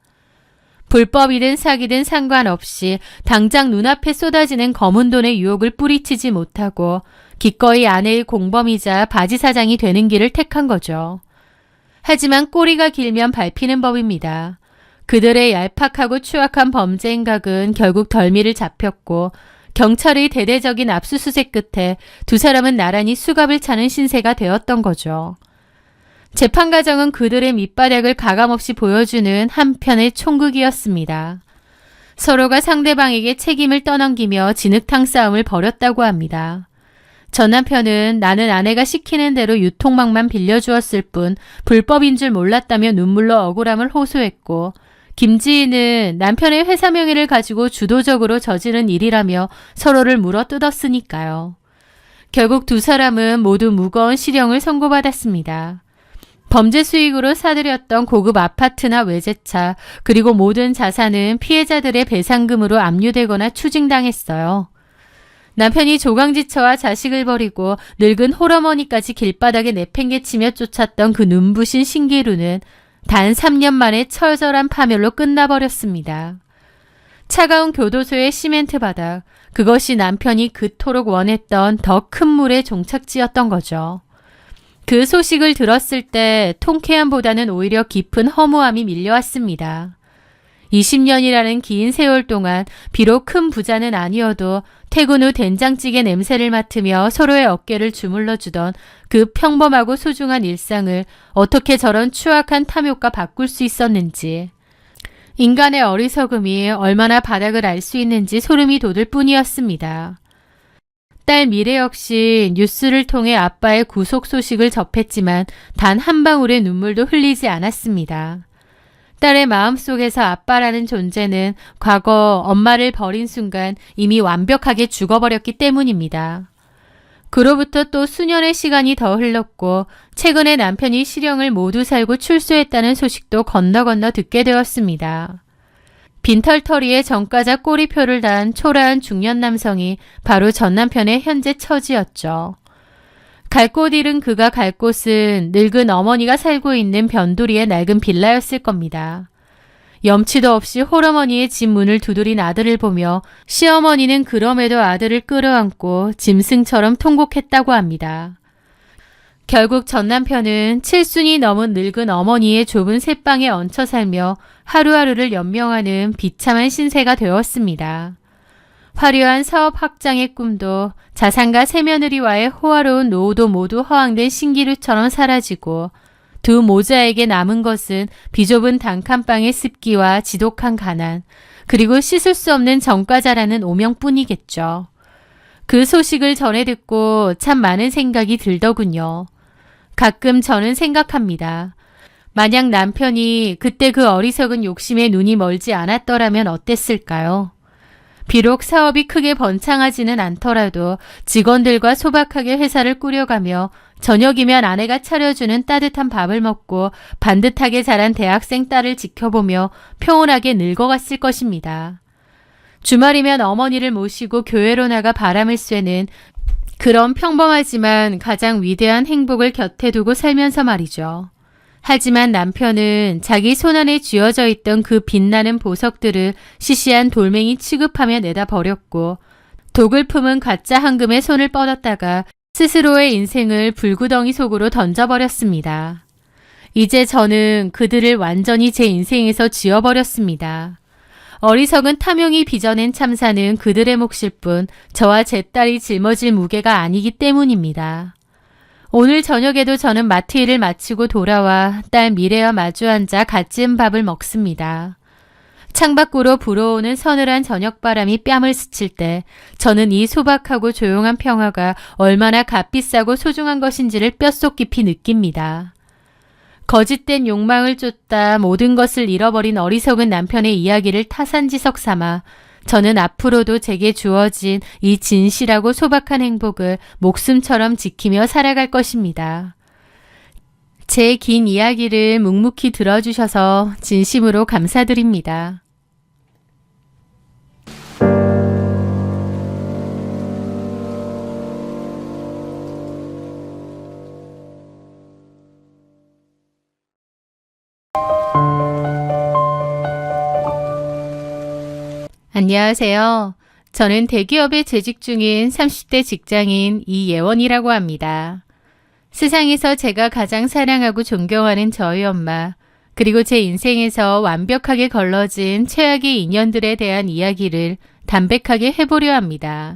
불법이든 사기든 상관없이 당장 눈앞에 쏟아지는 검은 돈의 유혹을 뿌리치지 못하고 기꺼이 아내의 공범이자 바지 사장이 되는 길을 택한 거죠. 하지만 꼬리가 길면 밟히는 법입니다. 그들의 얄팍하고 추악한 범죄 행각은 결국 덜미를 잡혔고 경찰의 대대적인 압수수색 끝에 두 사람은 나란히 수갑을 차는 신세가 되었던 거죠. 재판 과정은 그들의 밑바닥을 가감없이 보여주는 한편의 총극이었습니다. 서로가 상대방에게 책임을 떠넘기며 진흙탕 싸움을 벌였다고 합니다. 전 남편은 나는 아내가 시키는 대로 유통망만 빌려주었을 뿐 불법인 줄 몰랐다며 눈물로 억울함을 호소했고 김지희는 남편의 회사 명의를 가지고 주도적으로 저지른 일이라며 서로를 물어뜯었으니까요. 결국 두 사람은 모두 무거운 실형을 선고받았습니다. 범죄 수익으로 사들였던 고급 아파트나 외제차 그리고 모든 자산은 피해자들의 배상금으로 압류되거나 추징당했어요. 남편이 조강지처와 자식을 버리고 늙은 홀어머니까지 길바닥에 내팽개치며 쫓았던 그 눈부신 신기루는 단 3년 만에 처절한 파멸로 끝나버렸습니다. 차가운 교도소의 시멘트 바닥, 그것이 남편이 그토록 원했던 더 큰 물의 종착지였던 거죠. 그 소식을 들었을 때 통쾌함보다는 오히려 깊은 허무함이 밀려왔습니다. 20년이라는 긴 세월 동안 비록 큰 부자는 아니어도 퇴근 후 된장찌개 냄새를 맡으며 서로의 어깨를 주물러주던 그 평범하고 소중한 일상을 어떻게 저런 추악한 탐욕과 바꿀 수 있었는지, 인간의 어리석음이 얼마나 바닥을 알 수 있는지 소름이 돋을 뿐이었습니다. 딸 미래 역시 뉴스를 통해 아빠의 구속 소식을 접했지만 단 한 방울의 눈물도 흘리지 않았습니다. 딸의 마음속에서 아빠라는 존재는 과거 엄마를 버린 순간 이미 완벽하게 죽어버렸기 때문입니다. 그로부터 또 수년의 시간이 더 흘렀고 최근에 남편이 실형을 모두 살고 출소했다는 소식도 건너 듣게 되었습니다. 빈털터리에 전과자 꼬리표를 단 초라한 중년 남성이 바로 전 남편의 현재 처지였죠. 갈 곳 잃은 그가 갈 곳은 늙은 어머니가 살고 있는 변두리의 낡은 빌라였을 겁니다. 염치도 없이 홀어머니의 집 문을 두드린 아들을 보며 시어머니는 그럼에도 아들을 끌어안고 짐승처럼 통곡했다고 합니다. 결국 전 남편은 7순이 넘은 늙은 어머니의 좁은 새방에 얹혀 살며 하루하루를 연명하는 비참한 신세가 되었습니다. 화려한 사업 확장의 꿈도 자산가 새며느리와의 호화로운 노후도 모두 허황된 신기루처럼 사라지고 두 모자에게 남은 것은 비좁은 단칸방의 습기와 지독한 가난, 그리고 씻을 수 없는 전과자라는 오명뿐이겠죠. 그 소식을 전해 듣고 참 많은 생각이 들더군요. 가끔 저는 생각합니다. 만약 남편이 그때 그 어리석은 욕심에 눈이 멀지 않았더라면 어땠을까요? 비록 사업이 크게 번창하지는 않더라도 직원들과 소박하게 회사를 꾸려가며 저녁이면 아내가 차려주는 따뜻한 밥을 먹고 반듯하게 자란 대학생 딸을 지켜보며 평온하게 늙어갔을 것입니다. 주말이면 어머니를 모시고 교회로 나가 바람을 쐬는 그런 평범하지만 가장 위대한 행복을 곁에 두고 살면서 말이죠. 하지만 남편은 자기 손안에 쥐어져 있던 그 빛나는 보석들을 시시한 돌멩이 취급하며 내다 버렸고 독을 품은 가짜 황금에 손을 뻗었다가 스스로의 인생을 불구덩이 속으로 던져버렸습니다. 이제 저는 그들을 완전히 제 인생에서 지워버렸습니다. 어리석은 탐욕이 빚어낸 참사는 그들의 몫일 뿐 저와 제 딸이 짊어질 무게가 아니기 때문입니다. 오늘 저녁에도 저는 마트 일을 마치고 돌아와 딸 미래와 마주 앉아 갓 지은 밥을 먹습니다. 창밖으로 불어오는 서늘한 저녁바람이 뺨을 스칠 때 저는 이 소박하고 조용한 평화가 얼마나 값비싸고 소중한 것인지를 뼛속 깊이 느낍니다. 거짓된 욕망을 쫓다 모든 것을 잃어버린 어리석은 남편의 이야기를 타산지석 삼아 저는 앞으로도 제게 주어진 이 진실하고 소박한 행복을 목숨처럼 지키며 살아갈 것입니다. 제 긴 이야기를 묵묵히 들어주셔서 진심으로 감사드립니다. 안녕하세요. 저는 대기업에 재직 중인 30대 직장인 이예원이라고 합니다. 세상에서 제가 가장 사랑하고 존경하는 저희 엄마, 그리고 제 인생에서 완벽하게 걸러진 최악의 인연들에 대한 이야기를 담백하게 해보려 합니다.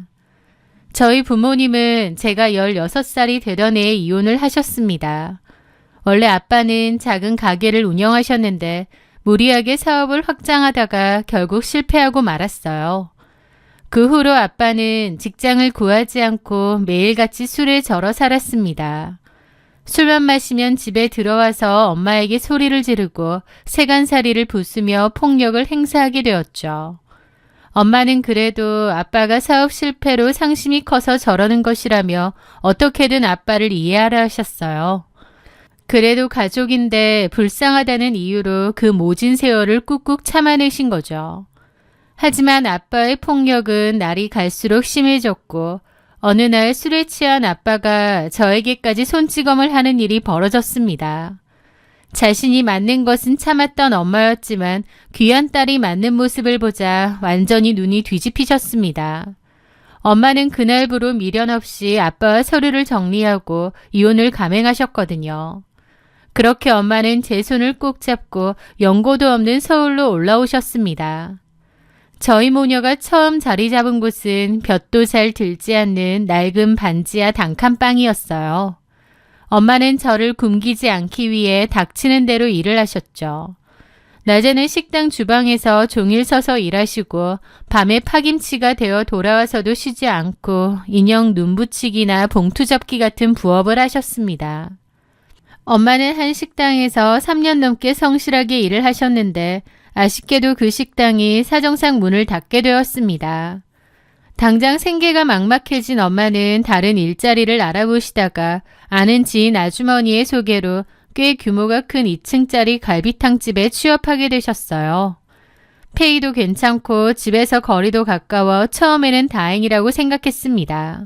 저희 부모님은 제가 16살이 되던 해에 이혼을 하셨습니다. 원래 아빠는 작은 가게를 운영하셨는데 무리하게 사업을 확장하다가 결국 실패하고 말았어요. 그 후로 아빠는 직장을 구하지 않고 매일같이 술에 절어 살았습니다. 술만 마시면 집에 들어와서 엄마에게 소리를 지르고 세간살이를 부수며 폭력을 행사하게 되었죠. 엄마는 그래도 아빠가 사업 실패로 상심이 커서 저러는 것이라며 어떻게든 아빠를 이해하라 하셨어요. 그래도 가족인데 불쌍하다는 이유로 그 모진 세월을 꾹꾹 참아내신 거죠. 하지만 아빠의 폭력은 날이 갈수록 심해졌고 어느 날 술에 취한 아빠가 저에게까지 손찌검을 하는 일이 벌어졌습니다. 자신이 맞는 것은 참았던 엄마였지만 귀한 딸이 맞는 모습을 보자 완전히 눈이 뒤집히셨습니다. 엄마는 그날부로 미련 없이 아빠와 서류를 정리하고 이혼을 감행하셨거든요. 그렇게 엄마는 제 손을 꼭 잡고 연고도 없는 서울로 올라오셨습니다. 저희 모녀가 처음 자리 잡은 곳은 볕도 잘 들지 않는 낡은 반지하 단칸방이었어요. 엄마는 저를 굶기지 않기 위해 닥치는 대로 일을 하셨죠. 낮에는 식당 주방에서 종일 서서 일하시고 밤에 파김치가 되어 돌아와서도 쉬지 않고 인형 눈붙이기나 봉투 접기 같은 부업을 하셨습니다. 엄마는 한 식당에서 3년 넘게 성실하게 일을 하셨는데 아쉽게도 그 식당이 사정상 문을 닫게 되었습니다. 당장 생계가 막막해진 엄마는 다른 일자리를 알아보시다가 아는 지인 아주머니의 소개로 꽤 규모가 큰 2층짜리 갈비탕집에 취업하게 되셨어요. 페이도 괜찮고 집에서 거리도 가까워 처음에는 다행이라고 생각했습니다.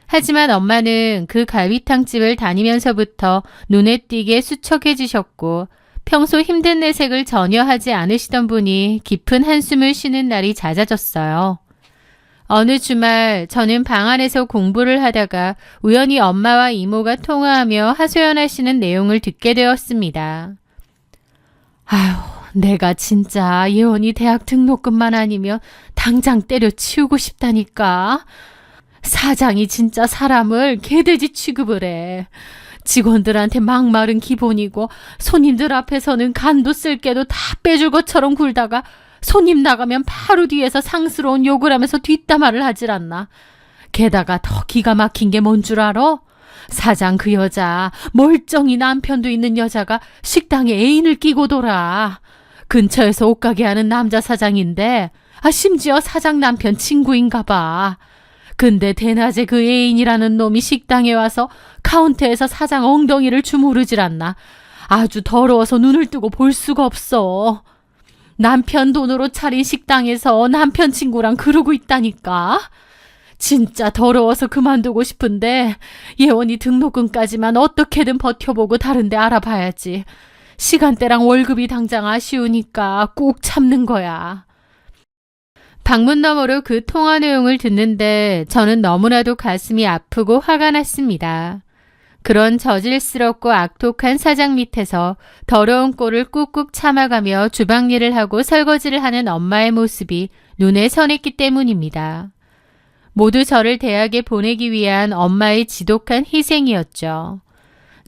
하지만 엄마는 그 갈비탕집을 다니면서부터 눈에 띄게 수척해지셨고 평소 힘든 내색을 전혀 하지 않으시던 분이 깊은 한숨을 쉬는 날이 잦아졌어요. 어느 주말 저는 방 안에서 공부를 하다가 우연히 엄마와 이모가 통화하며 하소연하시는 내용을 듣게 되었습니다. 아휴, 내가 진짜 예원이 대학 등록금만 아니면 당장 때려치우고 싶다니까. 사장이 진짜 사람을 개돼지 취급을 해. 직원들한테 막말은 기본이고 손님들 앞에서는 간도 쓸게도 다 빼줄 것처럼 굴다가 손님 나가면 바로 뒤에서 상스러운 욕을 하면서 뒷담화를 하질 않나. 게다가 더 기가 막힌 게 뭔 줄 알아? 사장 그 여자, 멀쩡히 남편도 있는 여자가 식당에 애인을 끼고 돌아. 근처에서 옷가게 하는 남자 사장인데 심지어 사장 남편 친구인가 봐. 근데 대낮에 그 애인이라는 놈이 식당에 와서 카운터에서 사장 엉덩이를 주무르질 않나. 아주 더러워서 눈을 뜨고 볼 수가 없어. 남편 돈으로 차린 식당에서 남편 친구랑 그러고 있다니까. 진짜 더러워서 그만두고 싶은데 예원이 등록금까지만 어떻게든 버텨보고 다른 데 알아봐야지. 시간대랑 월급이 당장 아쉬우니까 꾹 참는 거야. 방문 너머로 그 통화 내용을 듣는데 저는 너무나도 가슴이 아프고 화가 났습니다. 그런 저질스럽고 악독한 사장 밑에서 더러운 꼴을 꾹꾹 참아가며 주방 일을 하고 설거지를 하는 엄마의 모습이 눈에 선했기 때문입니다. 모두 저를 대학에 보내기 위한 엄마의 지독한 희생이었죠.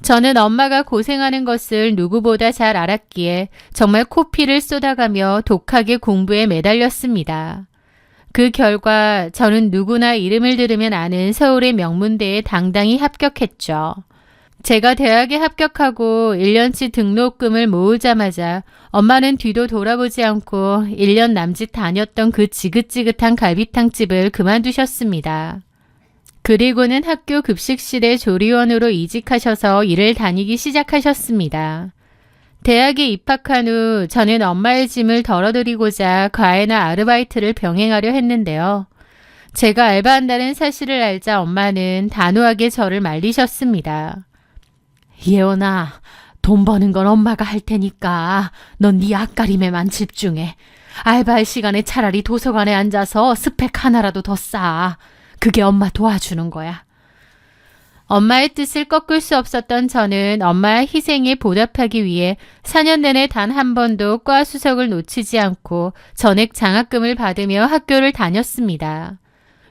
저는 엄마가 고생하는 것을 누구보다 잘 알았기에 정말 코피를 쏟아가며 독하게 공부에 매달렸습니다. 그 결과 저는 누구나 이름을 들으면 아는 서울의 명문대에 당당히 합격했죠. 제가 대학에 합격하고 1년치 등록금을 모으자마자 엄마는 뒤도 돌아보지 않고 1년 남짓 다녔던 그 지긋지긋한 갈비탕집을 그만두셨습니다. 그리고는 학교 급식실의 조리원으로 이직하셔서 일을 다니기 시작하셨습니다. 대학에 입학한 후 저는 엄마의 짐을 덜어드리고자 과외나 아르바이트를 병행하려 했는데요. 제가 알바한다는 사실을 알자 엄마는 단호하게 저를 말리셨습니다. 예원아, 돈 버는 건 엄마가 할 테니까 넌 네 앞가림에만 집중해. 알바할 시간에 차라리 도서관에 앉아서 스펙 하나라도 더 쌓아. 그게 엄마 도와주는 거야. 엄마의 뜻을 꺾을 수 없었던 저는 엄마의 희생에 보답하기 위해 4년 내내 단 한 번도 과 수석을 놓치지 않고 전액 장학금을 받으며 학교를 다녔습니다.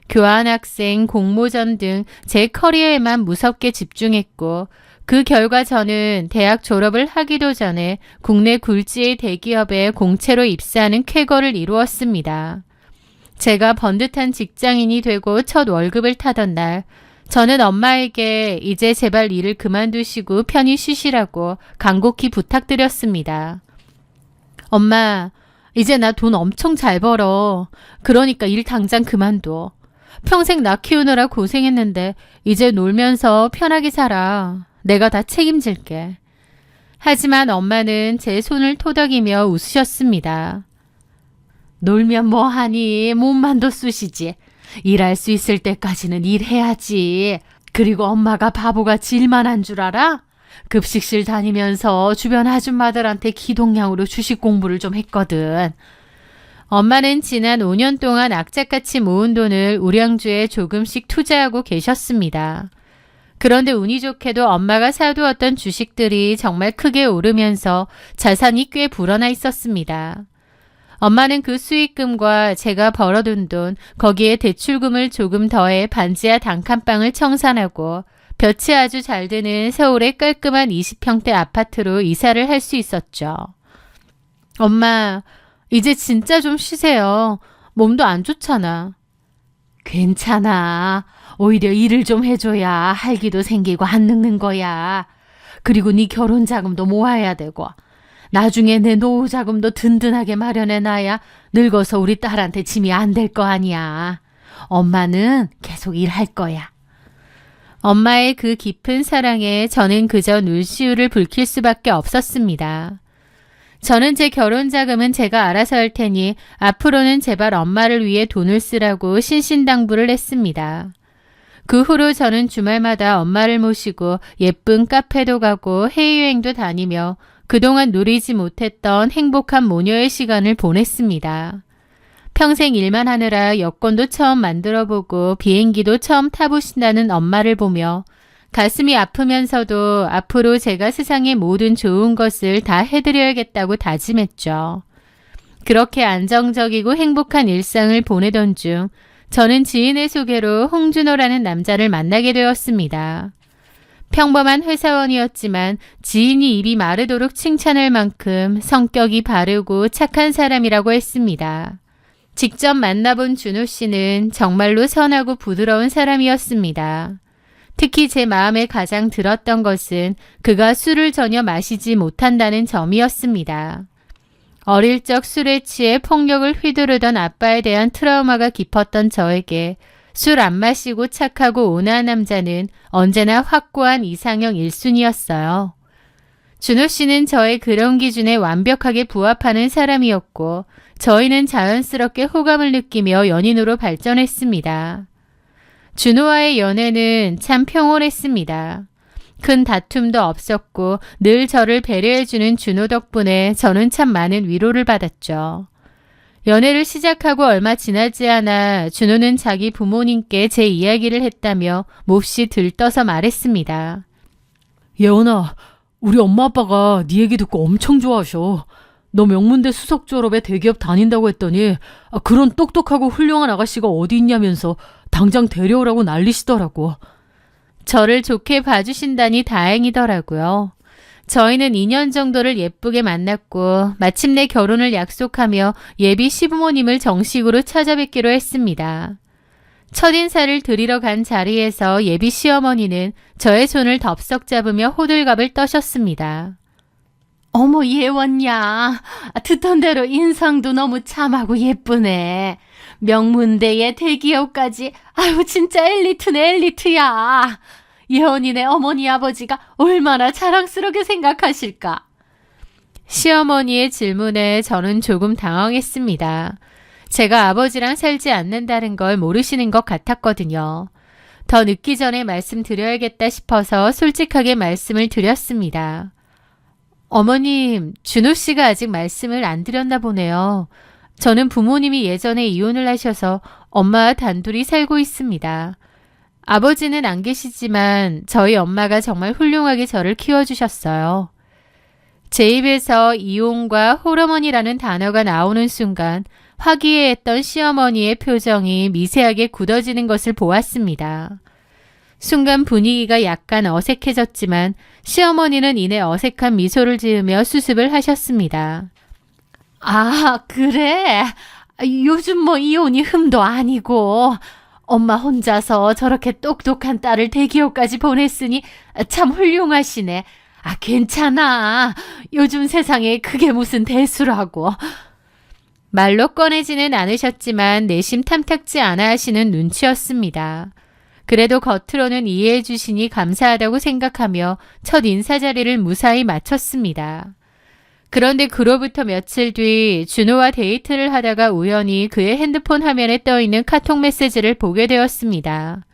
교환학생, 공모전 등 제 커리어에만 무섭게 집중했고 그 결과 저는 대학 졸업을 하기도 전에 국내 굴지의 대기업에 공채로 입사하는 쾌거를 이루었습니다. 제가 번듯한 직장인이 되고 첫 월급을 타던 날 저는 엄마에게 이제 제발 일을 그만두시고 편히 쉬시라고 간곡히 부탁드렸습니다. 엄마, 이제 나 돈 엄청 잘 벌어. 그러니까 일 당장 그만둬. 평생 나 키우느라 고생했는데 이제 놀면서 편하게 살아. 내가 다 책임질게. 하지만 엄마는 제 손을 토닥이며 웃으셨습니다. 놀면 뭐하니? 몸만도 쑤시지. 일할 수 있을 때까지는 일해야지. 그리고 엄마가 바보같이 일만 한 줄 알아? 급식실 다니면서 주변 아줌마들한테 기동량으로 주식 공부를 좀 했거든. 엄마는 지난 5년 동안 악착같이 모은 돈을 우량주에 조금씩 투자하고 계셨습니다. 그런데 운이 좋게도 엄마가 사두었던 주식들이 정말 크게 오르면서 자산이 꽤 불어나 있었습니다. 엄마는 그 수익금과 제가 벌어둔 돈, 거기에 대출금을 조금 더해 반지하 단칸방을 청산하고 볕이 아주 잘 드는 서울의 깔끔한 20평대 아파트로 이사를 할 수 있었죠. 엄마, 이제 진짜 좀 쉬세요. 몸도 안 좋잖아. 괜찮아. 오히려 일을 좀 해줘야 할기도 생기고 안 늙는 거야. 그리고 네 결혼 자금도 모아야 되고 나중에 내 노후 자금도 든든하게 마련해놔야 늙어서 우리 딸한테 짐이 안 될 거 아니야. 엄마는 계속 일할 거야. 엄마의 그 깊은 사랑에 저는 그저 눈시울을 붉힐 수밖에 없었습니다. 저는 제 결혼 자금은 제가 알아서 할 테니 앞으로는 제발 엄마를 위해 돈을 쓰라고 신신당부를 했습니다. 그 후로 저는 주말마다 엄마를 모시고 예쁜 카페도 가고 해외여행도 다니며 그동안 누리지 못했던 행복한 모녀의 시간을 보냈습니다. 평생 일만 하느라 여권도 처음 만들어보고 비행기도 처음 타보신다는 엄마를 보며 가슴이 아프면서도 앞으로 제가 세상의 모든 좋은 것을 다 해드려야겠다고 다짐했죠. 그렇게 안정적이고 행복한 일상을 보내던 중 저는 지인의 소개로 홍준호라는 남자를 만나게 되었습니다. 평범한 회사원이었지만 지인이 입이 마르도록 칭찬할 만큼 성격이 바르고 착한 사람이라고 했습니다. 직접 만나본 준호 씨는 정말로 선하고 부드러운 사람이었습니다. 특히 제 마음에 가장 들었던 것은 그가 술을 전혀 마시지 못한다는 점이었습니다. 어릴 적 술에 취해 폭력을 휘두르던 아빠에 대한 트라우마가 깊었던 저에게 술 안 마시고 착하고 온화한 남자는 언제나 확고한 이상형 1순위였어요. 준호 씨는 저의 그런 기준에 완벽하게 부합하는 사람이었고 저희는 자연스럽게 호감을 느끼며 연인으로 발전했습니다. 준호와의 연애는 참 평온했습니다. 큰 다툼도 없었고 늘 저를 배려해주는 준호 덕분에 저는 참 많은 위로를 받았죠. 연애를 시작하고 얼마 지나지 않아 준호는 자기 부모님께 제 이야기를 했다며 몹시 들떠서 말했습니다. 예원아, 우리 엄마 아빠가 네 얘기 듣고 엄청 좋아하셔. 너 명문대 수석 졸업에 대기업 다닌다고 했더니 그런 똑똑하고 훌륭한 아가씨가 어디 있냐면서 당장 데려오라고 난리시더라고. 저를 좋게 봐주신다니 다행이더라고요. 저희는 2년 정도를 예쁘게 만났고 마침내 결혼을 약속하며 예비 시부모님을 정식으로 찾아뵙기로 했습니다. 첫인사를 드리러 간 자리에서 예비 시어머니는 저의 손을 덥석 잡으며 호들갑을 떠셨습니다. 어머 예원야, 듣던 대로 인상도 너무 참하고 예쁘네. 명문대에 대기업까지. 아유 진짜 엘리트네 엘리트야. 예원이네 어머니 아버지가 얼마나 자랑스럽게 생각하실까. 시어머니의 질문에 저는 조금 당황했습니다. 제가 아버지랑 살지 않는다는 걸 모르시는 것 같았거든요. 더 늦기 전에 말씀드려야겠다 싶어서 솔직하게 말씀을 드렸습니다. 어머님, 준호 씨가 아직 말씀을 안 드렸나 보네요. 저는 부모님이 예전에 이혼을 하셔서 엄마와 단둘이 살고 있습니다. 아버지는 안 계시지만 저희 엄마가 정말 훌륭하게 저를 키워주셨어요. 제 입에서 이혼과 홀어머니라는 단어가 나오는 순간 화기애애했던 시어머니의 표정이 미세하게 굳어지는 것을 보았습니다. 순간 분위기가 약간 어색해졌지만 시어머니는 이내 어색한 미소를 지으며 수습을 하셨습니다. 아, 그래? 요즘 뭐 이혼이 흠도 아니고 엄마 혼자서 저렇게 똑똑한 딸을 대기업까지 보냈으니 참 훌륭하시네. 아, 괜찮아. 요즘 세상에 그게 무슨 대수라고. 말로 꺼내지는 않으셨지만 내심 탐탁지 않아 하시는 눈치였습니다. 그래도 겉으로는 이해해 주시니 감사하다고 생각하며 첫 인사 자리를 무사히 마쳤습니다. 그런데 그로부터 며칠 뒤 준호와 데이트를 하다가 우연히 그의 핸드폰 화면에 떠있는 카톡 메시지를 보게 되었습니다.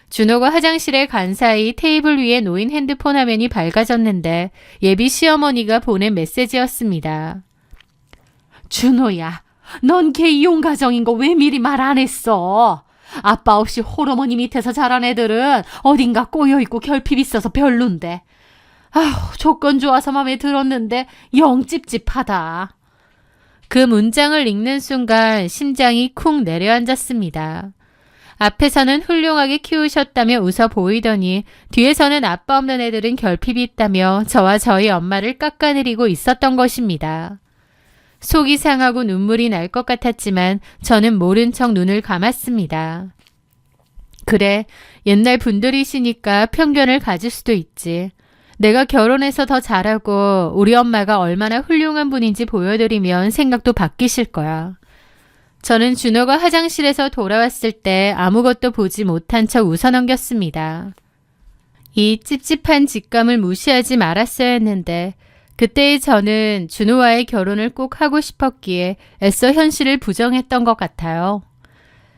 준호가 화장실에 간 사이 테이블 위에 놓인 핸드폰 화면이 밝아졌는데 예비 시어머니가 보낸 메시지였습니다. 준호야, 넌 걔 이혼 가정인 거 왜 미리 말 안 했어? 아빠 없이 홀어머니 밑에서 자란 애들은 어딘가 꼬여있고 결핍 있어서 별론데. 아휴, 조건 좋아서 맘에 들었는데 영 찝찝하다. 그 문장을 읽는 순간 심장이 쿵 내려앉았습니다. 앞에서는 훌륭하게 키우셨다며 웃어 보이더니 뒤에서는 아빠 없는 애들은 결핍이 있다며 저와 저희 엄마를 깎아내리고 있었던 것입니다. 속이 상하고 눈물이 날 것 같았지만 저는 모른 척 눈을 감았습니다. 그래, 옛날 분들이시니까 편견을 가질 수도 있지. 내가 결혼해서 더 잘하고 우리 엄마가 얼마나 훌륭한 분인지 보여드리면 생각도 바뀌실 거야. 저는 준호가 화장실에서 돌아왔을 때 아무것도 보지 못한 척 웃어넘겼습니다. 이 찝찝한 직감을 무시하지 말았어야 했는데 그때의 저는 준호와의 결혼을 꼭 하고 싶었기에 애써 현실을 부정했던 것 같아요.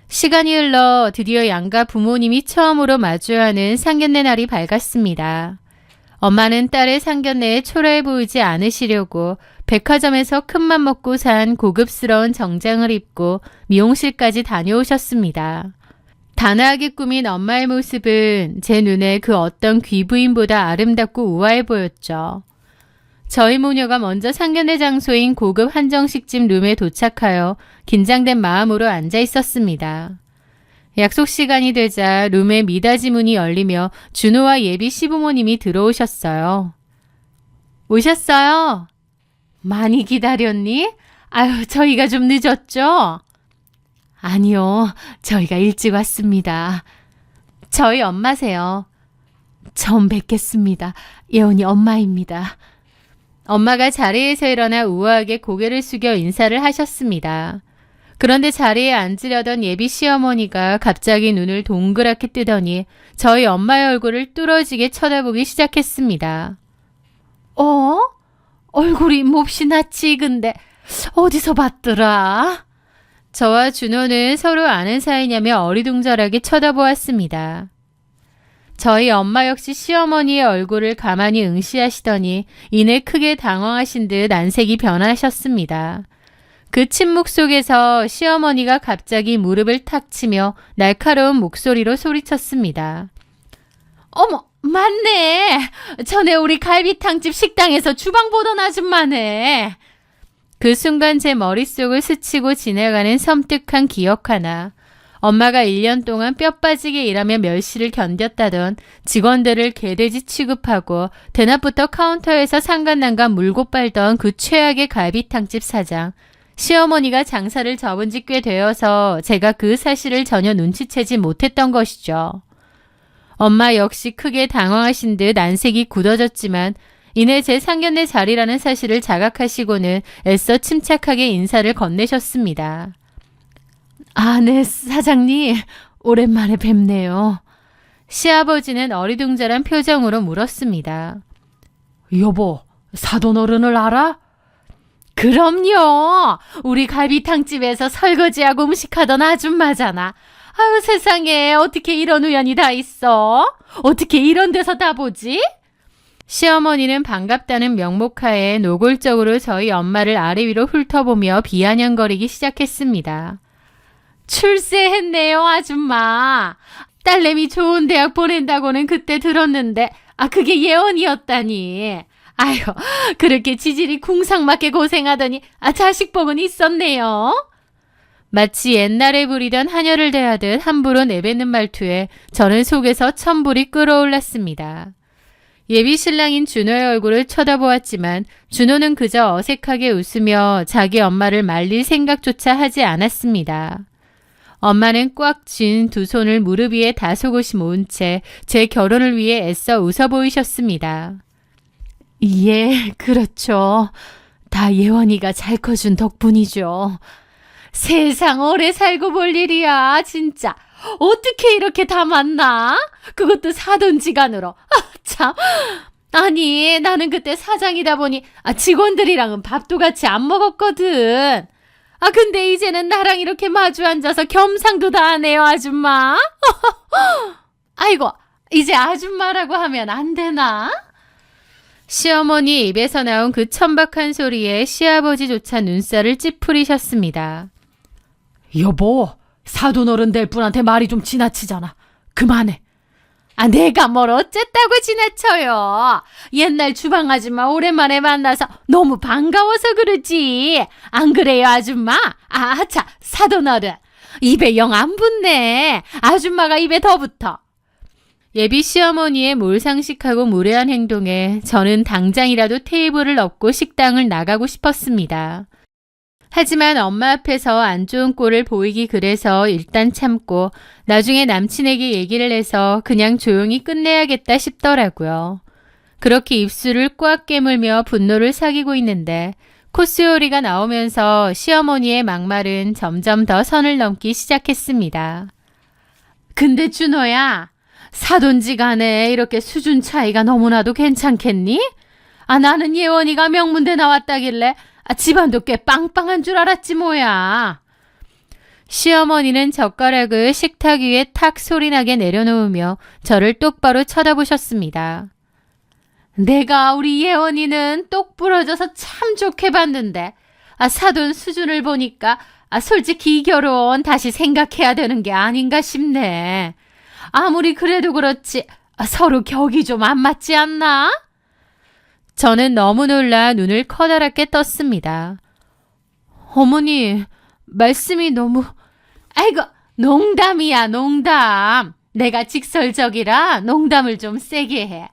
시간이 흘러 드디어 양가 부모님이 처음으로 마주하는 상견례 날이 밝았습니다. 엄마는 딸의 상견례에 초라해 보이지 않으시려고 백화점에서 큰맘 먹고 산 고급스러운 정장을 입고 미용실까지 다녀오셨습니다. 단아하게 꾸민 엄마의 모습은 제 눈에 그 어떤 귀부인보다 아름답고 우아해 보였죠. 저희 모녀가 먼저 상견례 장소인 고급 한정식집 룸에 도착하여 긴장된 마음으로 앉아 있었습니다. 약속 시간이 되자 룸의 미닫이 문이 열리며 준호와 예비 시부모님이 들어오셨어요. 오셨어요? 많이 기다렸니? 아유, 저희가 좀 늦었죠? 아니요, 저희가 일찍 왔습니다. 저희 엄마세요. 처음 뵙겠습니다. 예원이 엄마입니다. 엄마가 자리에서 일어나 우아하게 고개를 숙여 인사를 하셨습니다. 그런데 자리에 앉으려던 예비 시어머니가 갑자기 눈을 동그랗게 뜨더니 저희 엄마의 얼굴을 뚫어지게 쳐다보기 시작했습니다. 얼굴이 몹시 낯이 익은데 어디서 봤더라? 저와 준호는 서로 아는 사이냐며 어리둥절하게 쳐다보았습니다. 저희 엄마 역시 시어머니의 얼굴을 가만히 응시하시더니 이내 크게 당황하신 듯 안색이 변하셨습니다. 그 침묵 속에서 시어머니가 갑자기 무릎을 탁 치며 날카로운 목소리로 소리쳤습니다. 어머, 맞네. 전에 우리 갈비탕집 식당에서 주방 보던 아줌마네. 그 순간 제 머릿속을 스치고 지나가는 섬뜩한 기억 하나. 엄마가 1년 동안 뼈 빠지게 일하며 멸시를 견뎠다던 직원들을 개돼지 취급하고 대낮부터 카운터에서 상간난간 물고 빨던 그 최악의 갈비탕집 사장. 시어머니가 장사를 접은 지 꽤 되어서 제가 그 사실을 전혀 눈치채지 못했던 것이죠. 엄마 역시 크게 당황하신 듯 안색이 굳어졌지만 이내 제 상견례 자리라는 사실을 자각하시고는 애써 침착하게 인사를 건네셨습니다. 아, 네, 사장님. 오랜만에 뵙네요. 시아버지는 어리둥절한 표정으로 물었습니다. 여보, 사돈 어른을 알아? 그럼요. 우리 갈비탕집에서 설거지하고 음식하던 아줌마잖아. 아유, 세상에 어떻게 이런 우연이 다 있어? 어떻게 이런 데서 다 보지? 시어머니는 반갑다는 명목하에 노골적으로 저희 엄마를 아래 위로 훑어보며 비아냥거리기 시작했습니다. 출세했네요, 아줌마. 딸내미 좋은 대학 보낸다고는 그때 들었는데 그게 예언이었다니. 아유, 그렇게 지질이 궁상맞게 고생하더니 자식 복은 있었네요. 마치 옛날에 부리던 하녀를 대하듯 함부로 내뱉는 말투에 저는 속에서 천불이 끓어올랐습니다. 예비 신랑인 준호의 얼굴을 쳐다보았지만 준호는 그저 어색하게 웃으며 자기 엄마를 말릴 생각조차 하지 않았습니다. 엄마는 꽉 쥔 두 손을 무릎 위에 다소곳이 모은 채 제 결혼을 위해 애써 웃어 보이셨습니다. 예, 그렇죠. 다 예원이가 잘 커준 덕분이죠. 세상 오래 살고 볼 일이야, 진짜. 어떻게 이렇게 다 만나? 그것도 사돈지간으로. 참. 아니, 나는 그때 사장이다 보니 직원들이랑은 밥도 같이 안 먹었거든. 근데 이제는 나랑 이렇게 마주 앉아서 겸상도 다 하네요, 아줌마. 아이고, 이제 아줌마라고 하면 안 되나? 시어머니 입에서 나온 그 천박한 소리에 시아버지조차 눈살을 찌푸리셨습니다. 여보, 사돈 어른 될 분한테 말이 좀 지나치잖아. 그만해. 내가 뭘 어쨌다고 지나쳐요. 옛날 주방 아줌마 오랜만에 만나서 너무 반가워서 그러지. 안 그래요, 아줌마? 자, 사돈 어른. 입에 영 안 붙네. 아줌마가 입에 더 붙어. 예비 시어머니의 몰상식하고 무례한 행동에 저는 당장이라도 테이블을 엎고 식당을 나가고 싶었습니다. 하지만 엄마 앞에서 안 좋은 꼴을 보이기 그래서 일단 참고 나중에 남친에게 얘기를 해서 그냥 조용히 끝내야겠다 싶더라고요. 그렇게 입술을 꽉 깨물며 분노를 사귀고 있는데 코스 요리가 나오면서 시어머니의 막말은 점점 더 선을 넘기 시작했습니다. 근데 준호야, 사돈지간에 이렇게 수준 차이가 너무나도 괜찮겠니? 나는 예원이가 명문대 나왔다길래 집안도 꽤 빵빵한 줄 알았지 뭐야. 시어머니는 젓가락을 식탁 위에 탁 소리나게 내려놓으며 저를 똑바로 쳐다보셨습니다. 내가 우리 예원이는 똑 부러져서 참 좋게 봤는데 사돈 수준을 보니까 솔직히 이 결혼 다시 생각해야 되는 게 아닌가 싶네. 아무리 그래도 그렇지 서로 격이 좀 안 맞지 않나? 저는 너무 놀라 눈을 커다랗게 떴습니다. 어머니, 말씀이 너무... 아이고, 농담이야, 농담. 내가 직설적이라 농담을 좀 세게 해.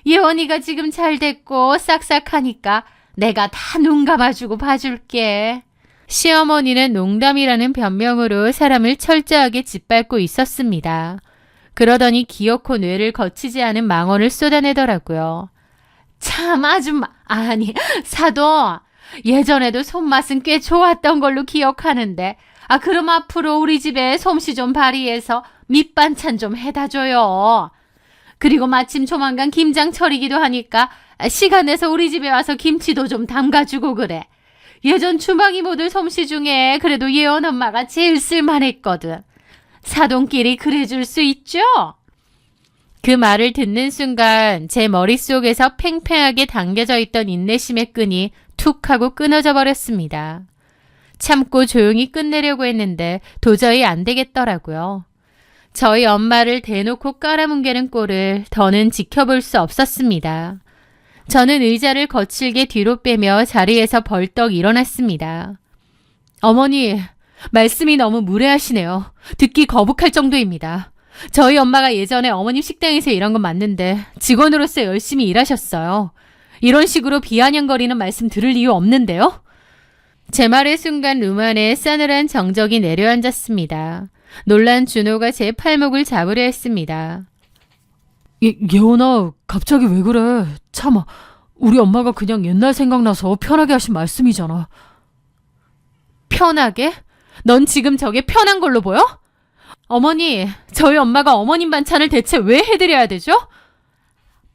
예원이가 지금 잘 됐고 싹싹하니까 내가 다 눈 감아주고 봐줄게. 시어머니는 농담이라는 변명으로 사람을 철저하게 짓밟고 있었습니다. 그러더니 기어코 뇌를 거치지 않은 망언을 쏟아내더라고요. 참 아줌마, 아니 사돈, 예전에도 손맛은 꽤 좋았던 걸로 기억하는데 그럼 앞으로 우리 집에 솜씨 좀 발휘해서 밑반찬 좀 해다 줘요. 그리고 마침 조만간 김장철이기도 하니까 시간 내서 우리 집에 와서 김치도 좀 담가주고 그래. 예전 주방 이모들 솜씨 중에 그래도 예원 엄마가 제일 쓸만했거든. 사돈끼리 그래줄 수 있죠? 그 말을 듣는 순간 제 머릿속에서 팽팽하게 당겨져 있던 인내심의 끈이 툭 하고 끊어져 버렸습니다. 참고 조용히 끝내려고 했는데 도저히 안 되겠더라고요. 저희 엄마를 대놓고 깔아뭉개는 꼴을 더는 지켜볼 수 없었습니다. 저는 의자를 거칠게 뒤로 빼며 자리에서 벌떡 일어났습니다. 어머니, 말씀이 너무 무례하시네요. 듣기 거북할 정도입니다. 저희 엄마가 예전에 어머님 식당에서 일한 건 맞는데 직원으로서 열심히 일하셨어요. 이런 식으로 비아냥거리는 말씀 들을 이유 없는데요? 제 말의 순간 룸 안에 싸늘한 정적이 내려앉았습니다. 놀란 준호가 제 팔목을 잡으려 했습니다. 예원아, 갑자기 왜 그래? 참아, 우리 엄마가 그냥 옛날 생각나서 편하게 하신 말씀이잖아. 편하게? 넌 지금 저게 편한 걸로 보여? 어머니, 저희 엄마가 어머님 반찬을 대체 왜 해드려야 되죠?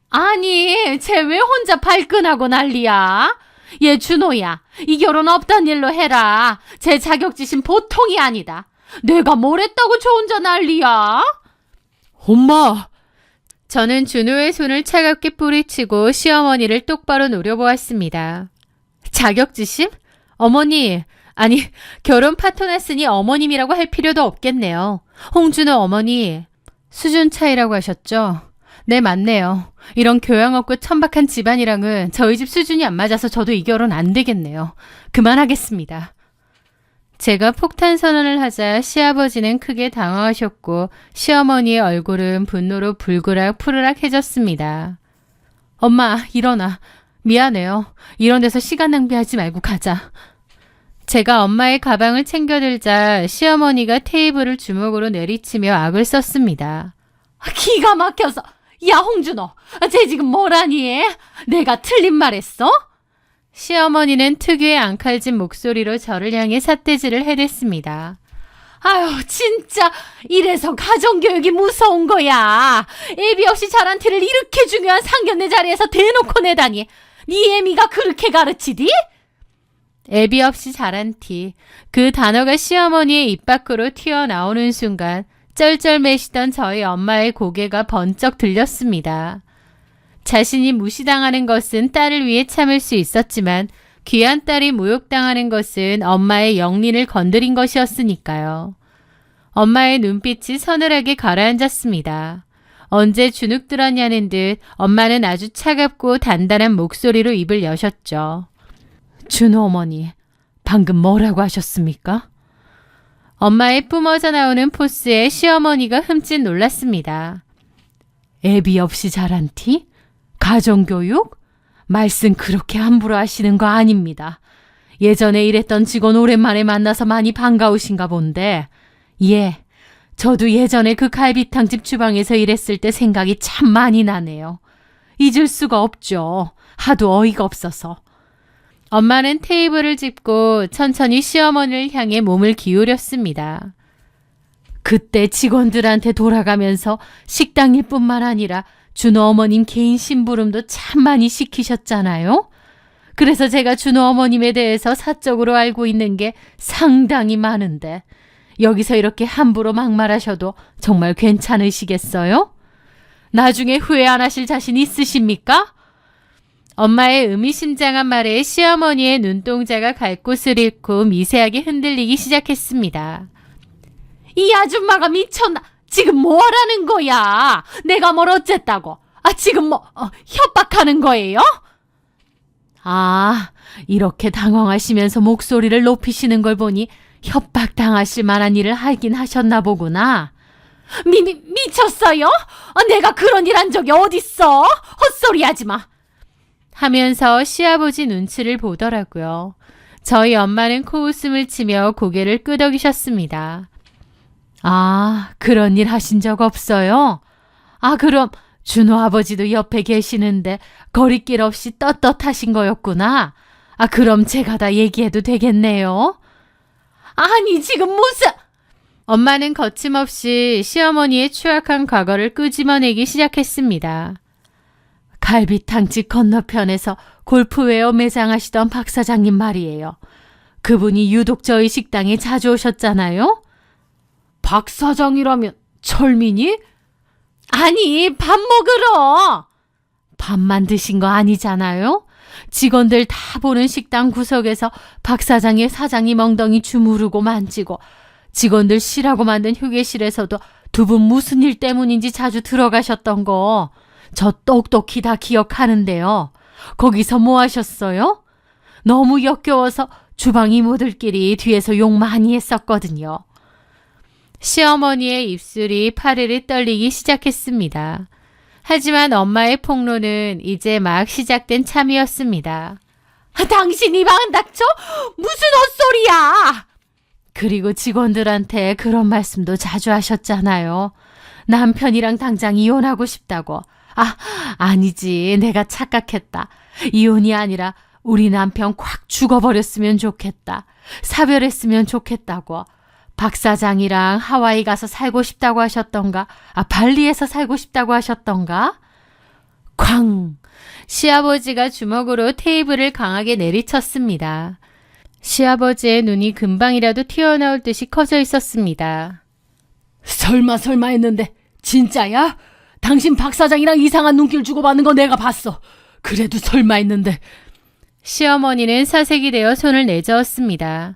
아니, 쟤 왜 혼자 발끈하고 난리야? 얘 준호야, 이 결혼 없단 일로 해라. 제 자격지심 보통이 아니다. 내가 뭘 했다고 저 혼자 난리야? 엄마! 저는 준호의 손을 차갑게 뿌리치고 시어머니를 똑바로 노려보았습니다. 자격지심? 어머니, 아니 결혼 파토났으니 어머님이라고 할 필요도 없겠네요. 홍준호 어머니, 수준 차이라고 하셨죠? 네, 맞네요. 이런 교양 없고 천박한 집안이랑은 저희 집 수준이 안 맞아서 저도 이 결혼 안 되겠네요. 그만하겠습니다. 제가 폭탄 선언을 하자 시아버지는 크게 당황하셨고 시어머니의 얼굴은 분노로 불그락 푸르락해졌습니다. 엄마, 일어나. 미안해요. 이런 데서 시간 낭비하지 말고 가자. 제가 엄마의 가방을 챙겨들자 시어머니가 테이블을 주먹으로 내리치며 악을 썼습니다. 기가 막혀서. 야, 홍준호, 쟤 지금 뭐라니? 내가 틀린 말 했어? 시어머니는 특유의 앙칼진 목소리로 저를 향해 삿대질을 해댔습니다. 아유, 진짜 이래서 가정교육이 무서운 거야. 애비 없이 자란 티를 이렇게 중요한 상견례 자리에서 대놓고 내다니. 네 애미가 그렇게 가르치디? 애비 없이 자란 티. 그 단어가 시어머니의 입 밖으로 튀어나오는 순간 쩔쩔매시던 저희 엄마의 고개가 번쩍 들렸습니다. 자신이 무시당하는 것은 딸을 위해 참을 수 있었지만 귀한 딸이 모욕당하는 것은 엄마의 영린을 건드린 것이었으니까요. 엄마의 눈빛이 서늘하게 가라앉았습니다. 언제 주눅 들었냐는 듯 엄마는 아주 차갑고 단단한 목소리로 입을 여셨죠. 준호 어머니, 방금 뭐라고 하셨습니까? 엄마의 뿜어져 나오는 포스에 시어머니가 흠칫 놀랐습니다. 애비 없이 자란 티? 가정교육? 말씀 그렇게 함부로 하시는 거 아닙니다. 예전에 일했던 직원 오랜만에 만나서 많이 반가우신가 본데, 예, 저도 예전에 그 갈비탕집 주방에서 일했을 때 생각이 참 많이 나네요. 잊을 수가 없죠. 하도 어이가 없어서. 엄마는 테이블을 짚고 천천히 시어머니를 향해 몸을 기울였습니다. 그때 직원들한테 돌아가면서 식당일 뿐만 아니라 준호 어머님 개인 심부름도 참 많이 시키셨잖아요. 그래서 제가 준호 어머님에 대해서 사적으로 알고 있는 게 상당히 많은데 여기서 이렇게 함부로 막말하셔도 정말 괜찮으시겠어요? 나중에 후회 안 하실 자신 있으십니까? 엄마의 의미심장한 말에 시어머니의 눈동자가 갈 곳을 잃고 미세하게 흔들리기 시작했습니다. 이 아줌마가 미쳤나? 지금 뭐 하라는 거야? 내가 뭘 어쨌다고? 지금 협박하는 거예요? 이렇게 당황하시면서 목소리를 높이시는 걸 보니 협박당하실 만한 일을 하긴 하셨나 보구나. 미쳤어요? 내가 그런 일 한 적이 어딨어? 헛소리 하지 마. 하면서 시아버지 눈치를 보더라고요. 저희 엄마는 코웃음을 치며 고개를 끄덕이셨습니다. 아, 그런 일 하신 적 없어요? 아, 그럼 준호 아버지도 옆에 계시는데 거리낌 없이 떳떳하신 거였구나. 아, 그럼 제가 다 얘기해도 되겠네요. 아니, 지금 무슨... 엄마는 거침없이 시어머니의 추악한 과거를 끄집어내기 시작했습니다. 갈비탕집 건너편에서 골프웨어 매장하시던 박 사장님 말이에요. 그분이 유독 저희 식당에 자주 오셨잖아요? 박 사장이라면 철민이? 아니, 밥 먹으러! 밥만 드신 거 아니잖아요? 직원들 다 보는 식당 구석에서 박 사장의 사장님 엉덩이 주무르고 만지고 직원들 쉬라고 만든 휴게실에서도 두 분 무슨 일 때문인지 자주 들어가셨던 거 저 똑똑히 다 기억하는데요. 거기서 뭐 하셨어요? 너무 역겨워서 주방 이모들끼리 뒤에서 욕 많이 했었거든요. 시어머니의 입술이 파르르 떨리기 시작했습니다. 하지만 엄마의 폭로는 이제 막 시작된 참이었습니다. 당신이 방 닥쳐? 무슨 헛소리야! 그리고 직원들한테 그런 말씀도 자주 하셨잖아요. 남편이랑 당장 이혼하고 싶다고. 아, 아니지. 내가 착각했다. 이혼이 아니라 우리 남편 콱 죽어버렸으면 좋겠다. 사별했으면 좋겠다고. 박 사장이랑 하와이 가서 살고 싶다고 하셨던가? 아, 발리에서 살고 싶다고 하셨던가? 쾅! 시아버지가 주먹으로 테이블을 강하게 내리쳤습니다. 시아버지의 눈이 금방이라도 튀어나올 듯이 커져 있었습니다. 설마 했는데 진짜야? 당신 박 사장이랑 이상한 눈길 주고받는 거 내가 봤어. 그래도 설마 했는데. 시어머니는 사색이 되어 손을 내저었습니다.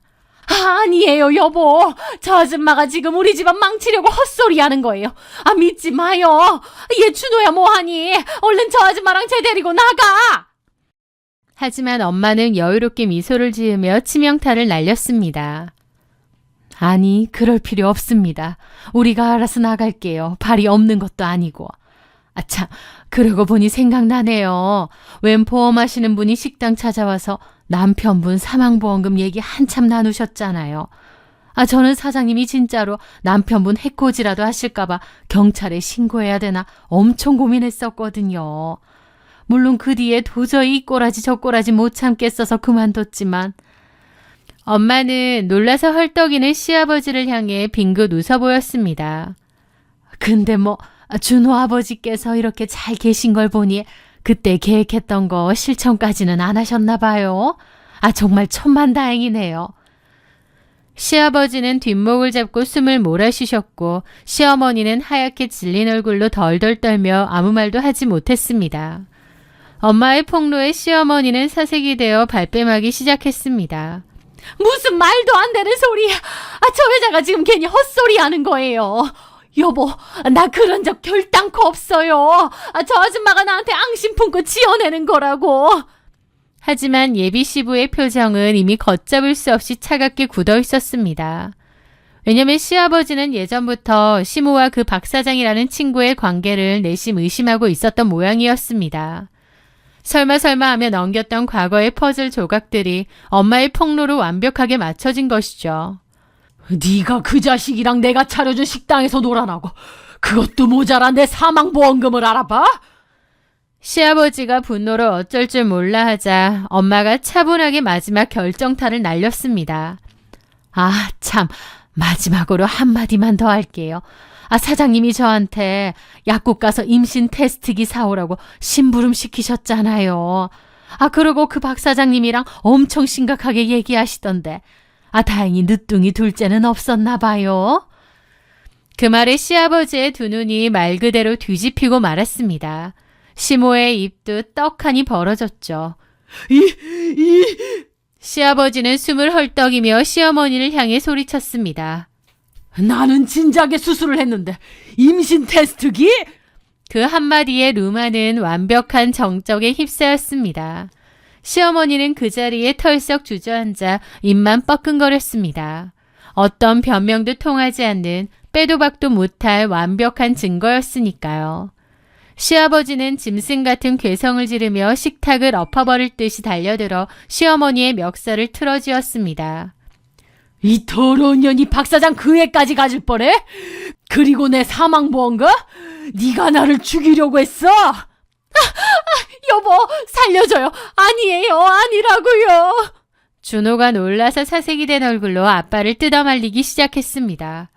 아니에요, 여보. 저 아줌마가 지금 우리 집안 망치려고 헛소리 하는 거예요. 아, 믿지 마요. 얘 준호야 뭐하니? 얼른 저 아줌마랑 쟤 데리고 나가. 하지만 엄마는 여유롭게 미소를 지으며 치명타를 날렸습니다. 아니, 그럴 필요 없습니다. 우리가 알아서 나갈게요. 발이 없는 것도 아니고. 아참, 그러고 보니 생각나네요. 웬 보험하시는 분이 식당 찾아와서 남편분 사망보험금 얘기 한참 나누셨잖아요. 아, 저는 사장님이 진짜로 남편분 해코지라도 하실까봐 경찰에 신고해야 되나 엄청 고민했었거든요. 물론 그 뒤에 도저히 이 꼬라지 저 꼬라지 못 참겠어서 그만뒀지만 엄마는 놀라서 헐떡이는 시아버지를 향해 빙긋 웃어 보였습니다. 근데 뭐 준호 아버지께서 이렇게 잘 계신 걸 보니 그때 계획했던 거 실천까지는 안 하셨나 봐요. 아, 정말 천만다행이네요. 시아버지는 뒷목을 잡고 숨을 몰아쉬셨고 시어머니는 하얗게 질린 얼굴로 덜덜 떨며 아무 말도 하지 못했습니다. 엄마의 폭로에 시어머니는 사색이 되어 발뺌하기 시작했습니다. 무슨 말도 안 되는 소리야. 아, 저 여자가 지금 괜히 헛소리 하는 거예요. 여보, 나 그런 적 결단코 없어요. 아, 저 아줌마가 나한테 앙심 품고 지어내는 거라고. 하지만 예비 시부의 표정은 이미 걷잡을 수 없이 차갑게 굳어 있었습니다. 왜냐면 시아버지는 예전부터 시모와 그 박 사장이라는 친구의 관계를 내심 의심하고 있었던 모양이었습니다. 설마 하며 넘겼던 과거의 퍼즐 조각들이 엄마의 폭로로 완벽하게 맞춰진 것이죠. 네가 그 자식이랑 내가 차려준 식당에서 놀아나고 그것도 모자라 내 사망보험금을 알아봐? 시아버지가 분노로 어쩔 줄 몰라 하자 엄마가 차분하게 마지막 결정타를 날렸습니다. 아, 참, 마지막으로 한마디만 더 할게요. 아, 사장님이 저한테 약국 가서 임신 테스트기 사오라고 심부름 시키셨잖아요. 아, 그리고 그 박 사장님이랑 엄청 심각하게 얘기하시던데. 아, 다행히 늦둥이 둘째는 없었나 봐요. 그 말에 시아버지의 두 눈이 말 그대로 뒤집히고 말았습니다. 시모의 입도 떡하니 벌어졌죠. 시아버지는 숨을 헐떡이며 시어머니를 향해 소리쳤습니다. 나는 진작에 수술을 했는데 임신 테스트기? 그 한마디에 루마는 완벽한 정적에 휩싸였습니다. 시어머니는 그 자리에 털썩 주저앉아 입만 뻐끔거렸습니다. 어떤 변명도 통하지 않는 빼도 박도 못할 완벽한 증거였으니까요. 시아버지는 짐승 같은 괴성을 지르며 식탁을 엎어버릴 듯이 달려들어 시어머니의 멱살을 틀어쥐었습니다. 이 더러운 년이 박 사장 그 애까지 가질 뻔해? 그리고 내 사망보험가? 네가 나를 죽이려고 했어? 여보, 살려줘요. 아니에요, 아니라고요. 준호가 놀라서 사색이 된 얼굴로 아빠를 뜯어말리기 시작했습니다.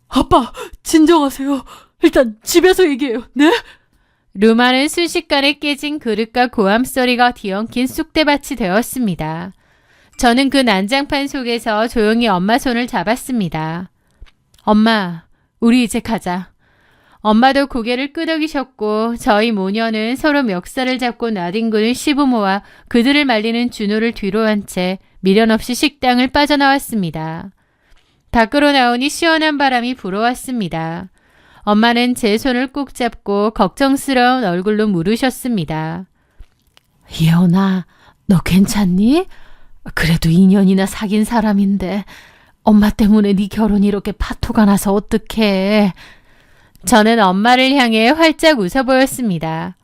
아빠, 진정하세요. 일단 집에서 얘기해요. 네? 루마는 순식간에 깨진 그릇과 고함 소리가 뒤엉킨 쑥대밭이 되었습니다. 저는 그 난장판 속에서 조용히 엄마 손을 잡았습니다. 엄마, 우리 이제 가자. 엄마도 고개를 끄덕이셨고 저희 모녀는 서로 멱살을 잡고 나뒹구는 시부모와 그들을 말리는 준호를 뒤로 한 채 미련 없이 식당을 빠져나왔습니다. 밖으로 나오니 시원한 바람이 불어왔습니다. 엄마는 제 손을 꼭 잡고 걱정스러운 얼굴로 물으셨습니다. 예원아, 너 괜찮니? 그래도 2년이나 사귄 사람인데 엄마 때문에 네 결혼이 이렇게 파토가 나서 어떡해. 저는 엄마를 향해 활짝 웃어 보였습니다.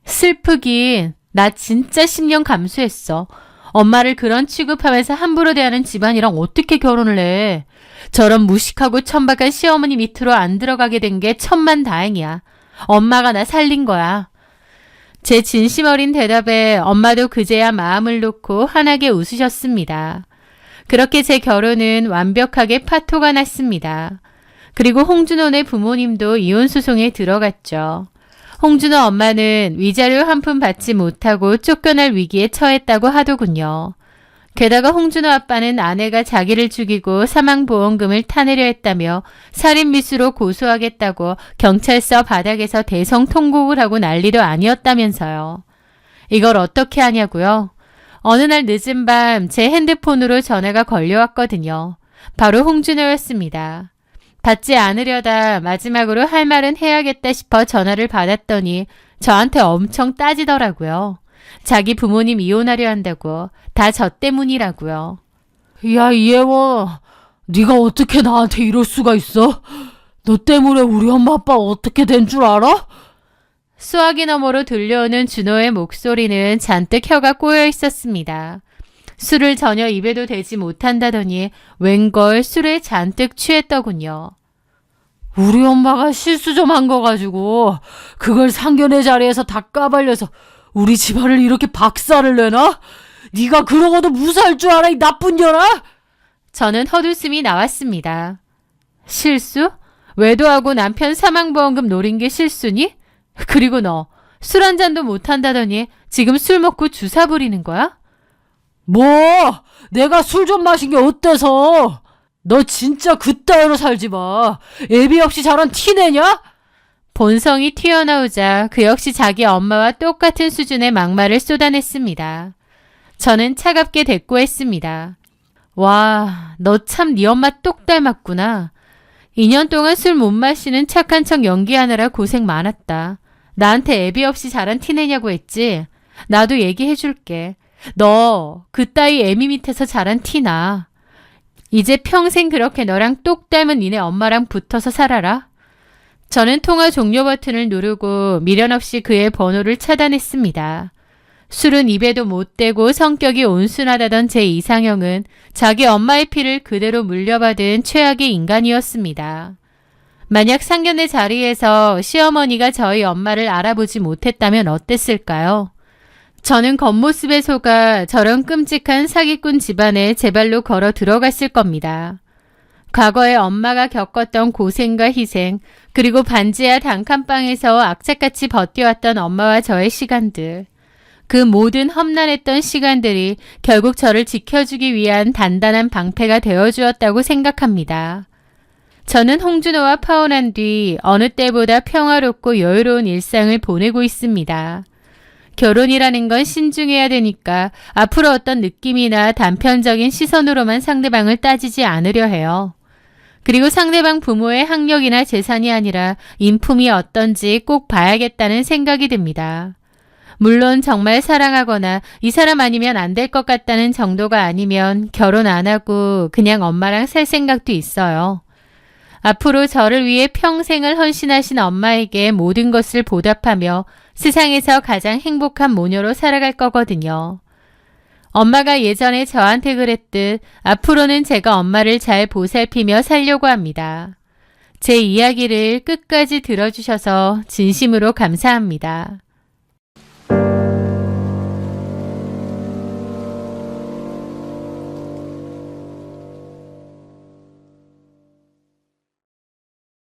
슬프긴 나 진짜 10년 감수했어. 엄마를 그런 취급하면서 함부로 대하는 집안이랑 어떻게 결혼을 해. 저런 무식하고 천박한 시어머니 밑으로 안 들어가게 된 게 천만다행이야. 엄마가 나 살린 거야. 제 진심 어린 대답에 엄마도 그제야 마음을 놓고 환하게 웃으셨습니다. 그렇게 제 결혼은 완벽하게 파토가 났습니다. 그리고 홍준호네 부모님도 이혼소송에 들어갔죠. 홍준호 엄마는 위자료 한 푼 받지 못하고 쫓겨날 위기에 처했다고 하더군요. 게다가 홍준호 아빠는 아내가 자기를 죽이고 사망보험금을 타내려 했다며 살인미수로 고소하겠다고 경찰서 바닥에서 대성통곡을 하고 난리도 아니었다면서요. 이걸 어떻게 하냐고요? 어느 날 늦은 밤 제 핸드폰으로 전화가 걸려왔거든요. 바로 홍준호였습니다. 받지 않으려다 마지막으로 할 말은 해야겠다 싶어 전화를 받았더니 저한테 엄청 따지더라고요. 자기 부모님 이혼하려 한다고. 다 저 때문이라고요. 야, 이예원, 네가 어떻게 나한테 이럴 수가 있어? 너 때문에 우리 엄마 아빠 어떻게 된 줄 알아? 수화기 너머로 들려오는 준호의 목소리는 잔뜩 혀가 꼬여 있었습니다. 술을 전혀 입에도 대지 못한다더니 웬걸 술에 잔뜩 취했더군요. 우리 엄마가 실수 좀 한 거 가지고 그걸 상견례 자리에서 다 까발려서 우리 집안을 이렇게 박살을 내나? 네가 그러고도 무사할 줄 알아, 이 나쁜 년아? 저는 헛웃음이 나왔습니다. 실수? 외도하고 남편 사망보험금 노린 게 실수니? 그리고 너 술 한 잔도 못한다더니 지금 술 먹고 주사 부리는 거야? 뭐? 내가 술 좀 마신 게 어때서? 너 진짜 그따위로 살지 마. 애비 없이 자란 티내냐? 본성이 튀어나오자 그 역시 자기 엄마와 똑같은 수준의 막말을 쏟아냈습니다. 저는 차갑게 대꾸했습니다. 와, 너 참 네 엄마 똑 닮았구나. 2년 동안 술 못 마시는 착한 척 연기하느라 고생 많았다. 나한테 애비 없이 자란 티내냐고 했지? 나도 얘기해줄게. 너 그따위 애미 밑에서 자란 티나. 이제 평생 그렇게 너랑 똑 닮은 니네 엄마랑 붙어서 살아라. 저는 통화 종료 버튼을 누르고 미련 없이 그의 번호를 차단했습니다. 술은 입에도 못 대고 성격이 온순하다던 제 이상형은 자기 엄마의 피를 그대로 물려받은 최악의 인간이었습니다. 만약 상견례 자리에서 시어머니가 저희 엄마를 알아보지 못했다면 어땠을까요? 저는 겉모습에 속아 저런 끔찍한 사기꾼 집안에 제 발로 걸어 들어갔을 겁니다. 과거에 엄마가 겪었던 고생과 희생, 그리고 반지하 단칸방에서 악착같이 버텨왔던 엄마와 저의 시간들, 그 모든 험난했던 시간들이 결국 저를 지켜주기 위한 단단한 방패가 되어주었다고 생각합니다. 저는 홍준호와 파혼한 뒤 어느 때보다 평화롭고 여유로운 일상을 보내고 있습니다. 결혼이라는 건 신중해야 되니까 앞으로 어떤 느낌이나 단편적인 시선으로만 상대방을 따지지 않으려 해요. 그리고 상대방 부모의 학력이나 재산이 아니라 인품이 어떤지 꼭 봐야겠다는 생각이 듭니다. 물론 정말 사랑하거나 이 사람 아니면 안 될 것 같다는 정도가 아니면 결혼 안 하고 그냥 엄마랑 살 생각도 있어요. 앞으로 저를 위해 평생을 헌신하신 엄마에게 모든 것을 보답하며 세상에서 가장 행복한 모녀로 살아갈 거거든요. 엄마가 예전에 저한테 그랬듯 앞으로는 제가 엄마를 잘 보살피며 살려고 합니다. 제 이야기를 끝까지 들어주셔서 진심으로 감사합니다.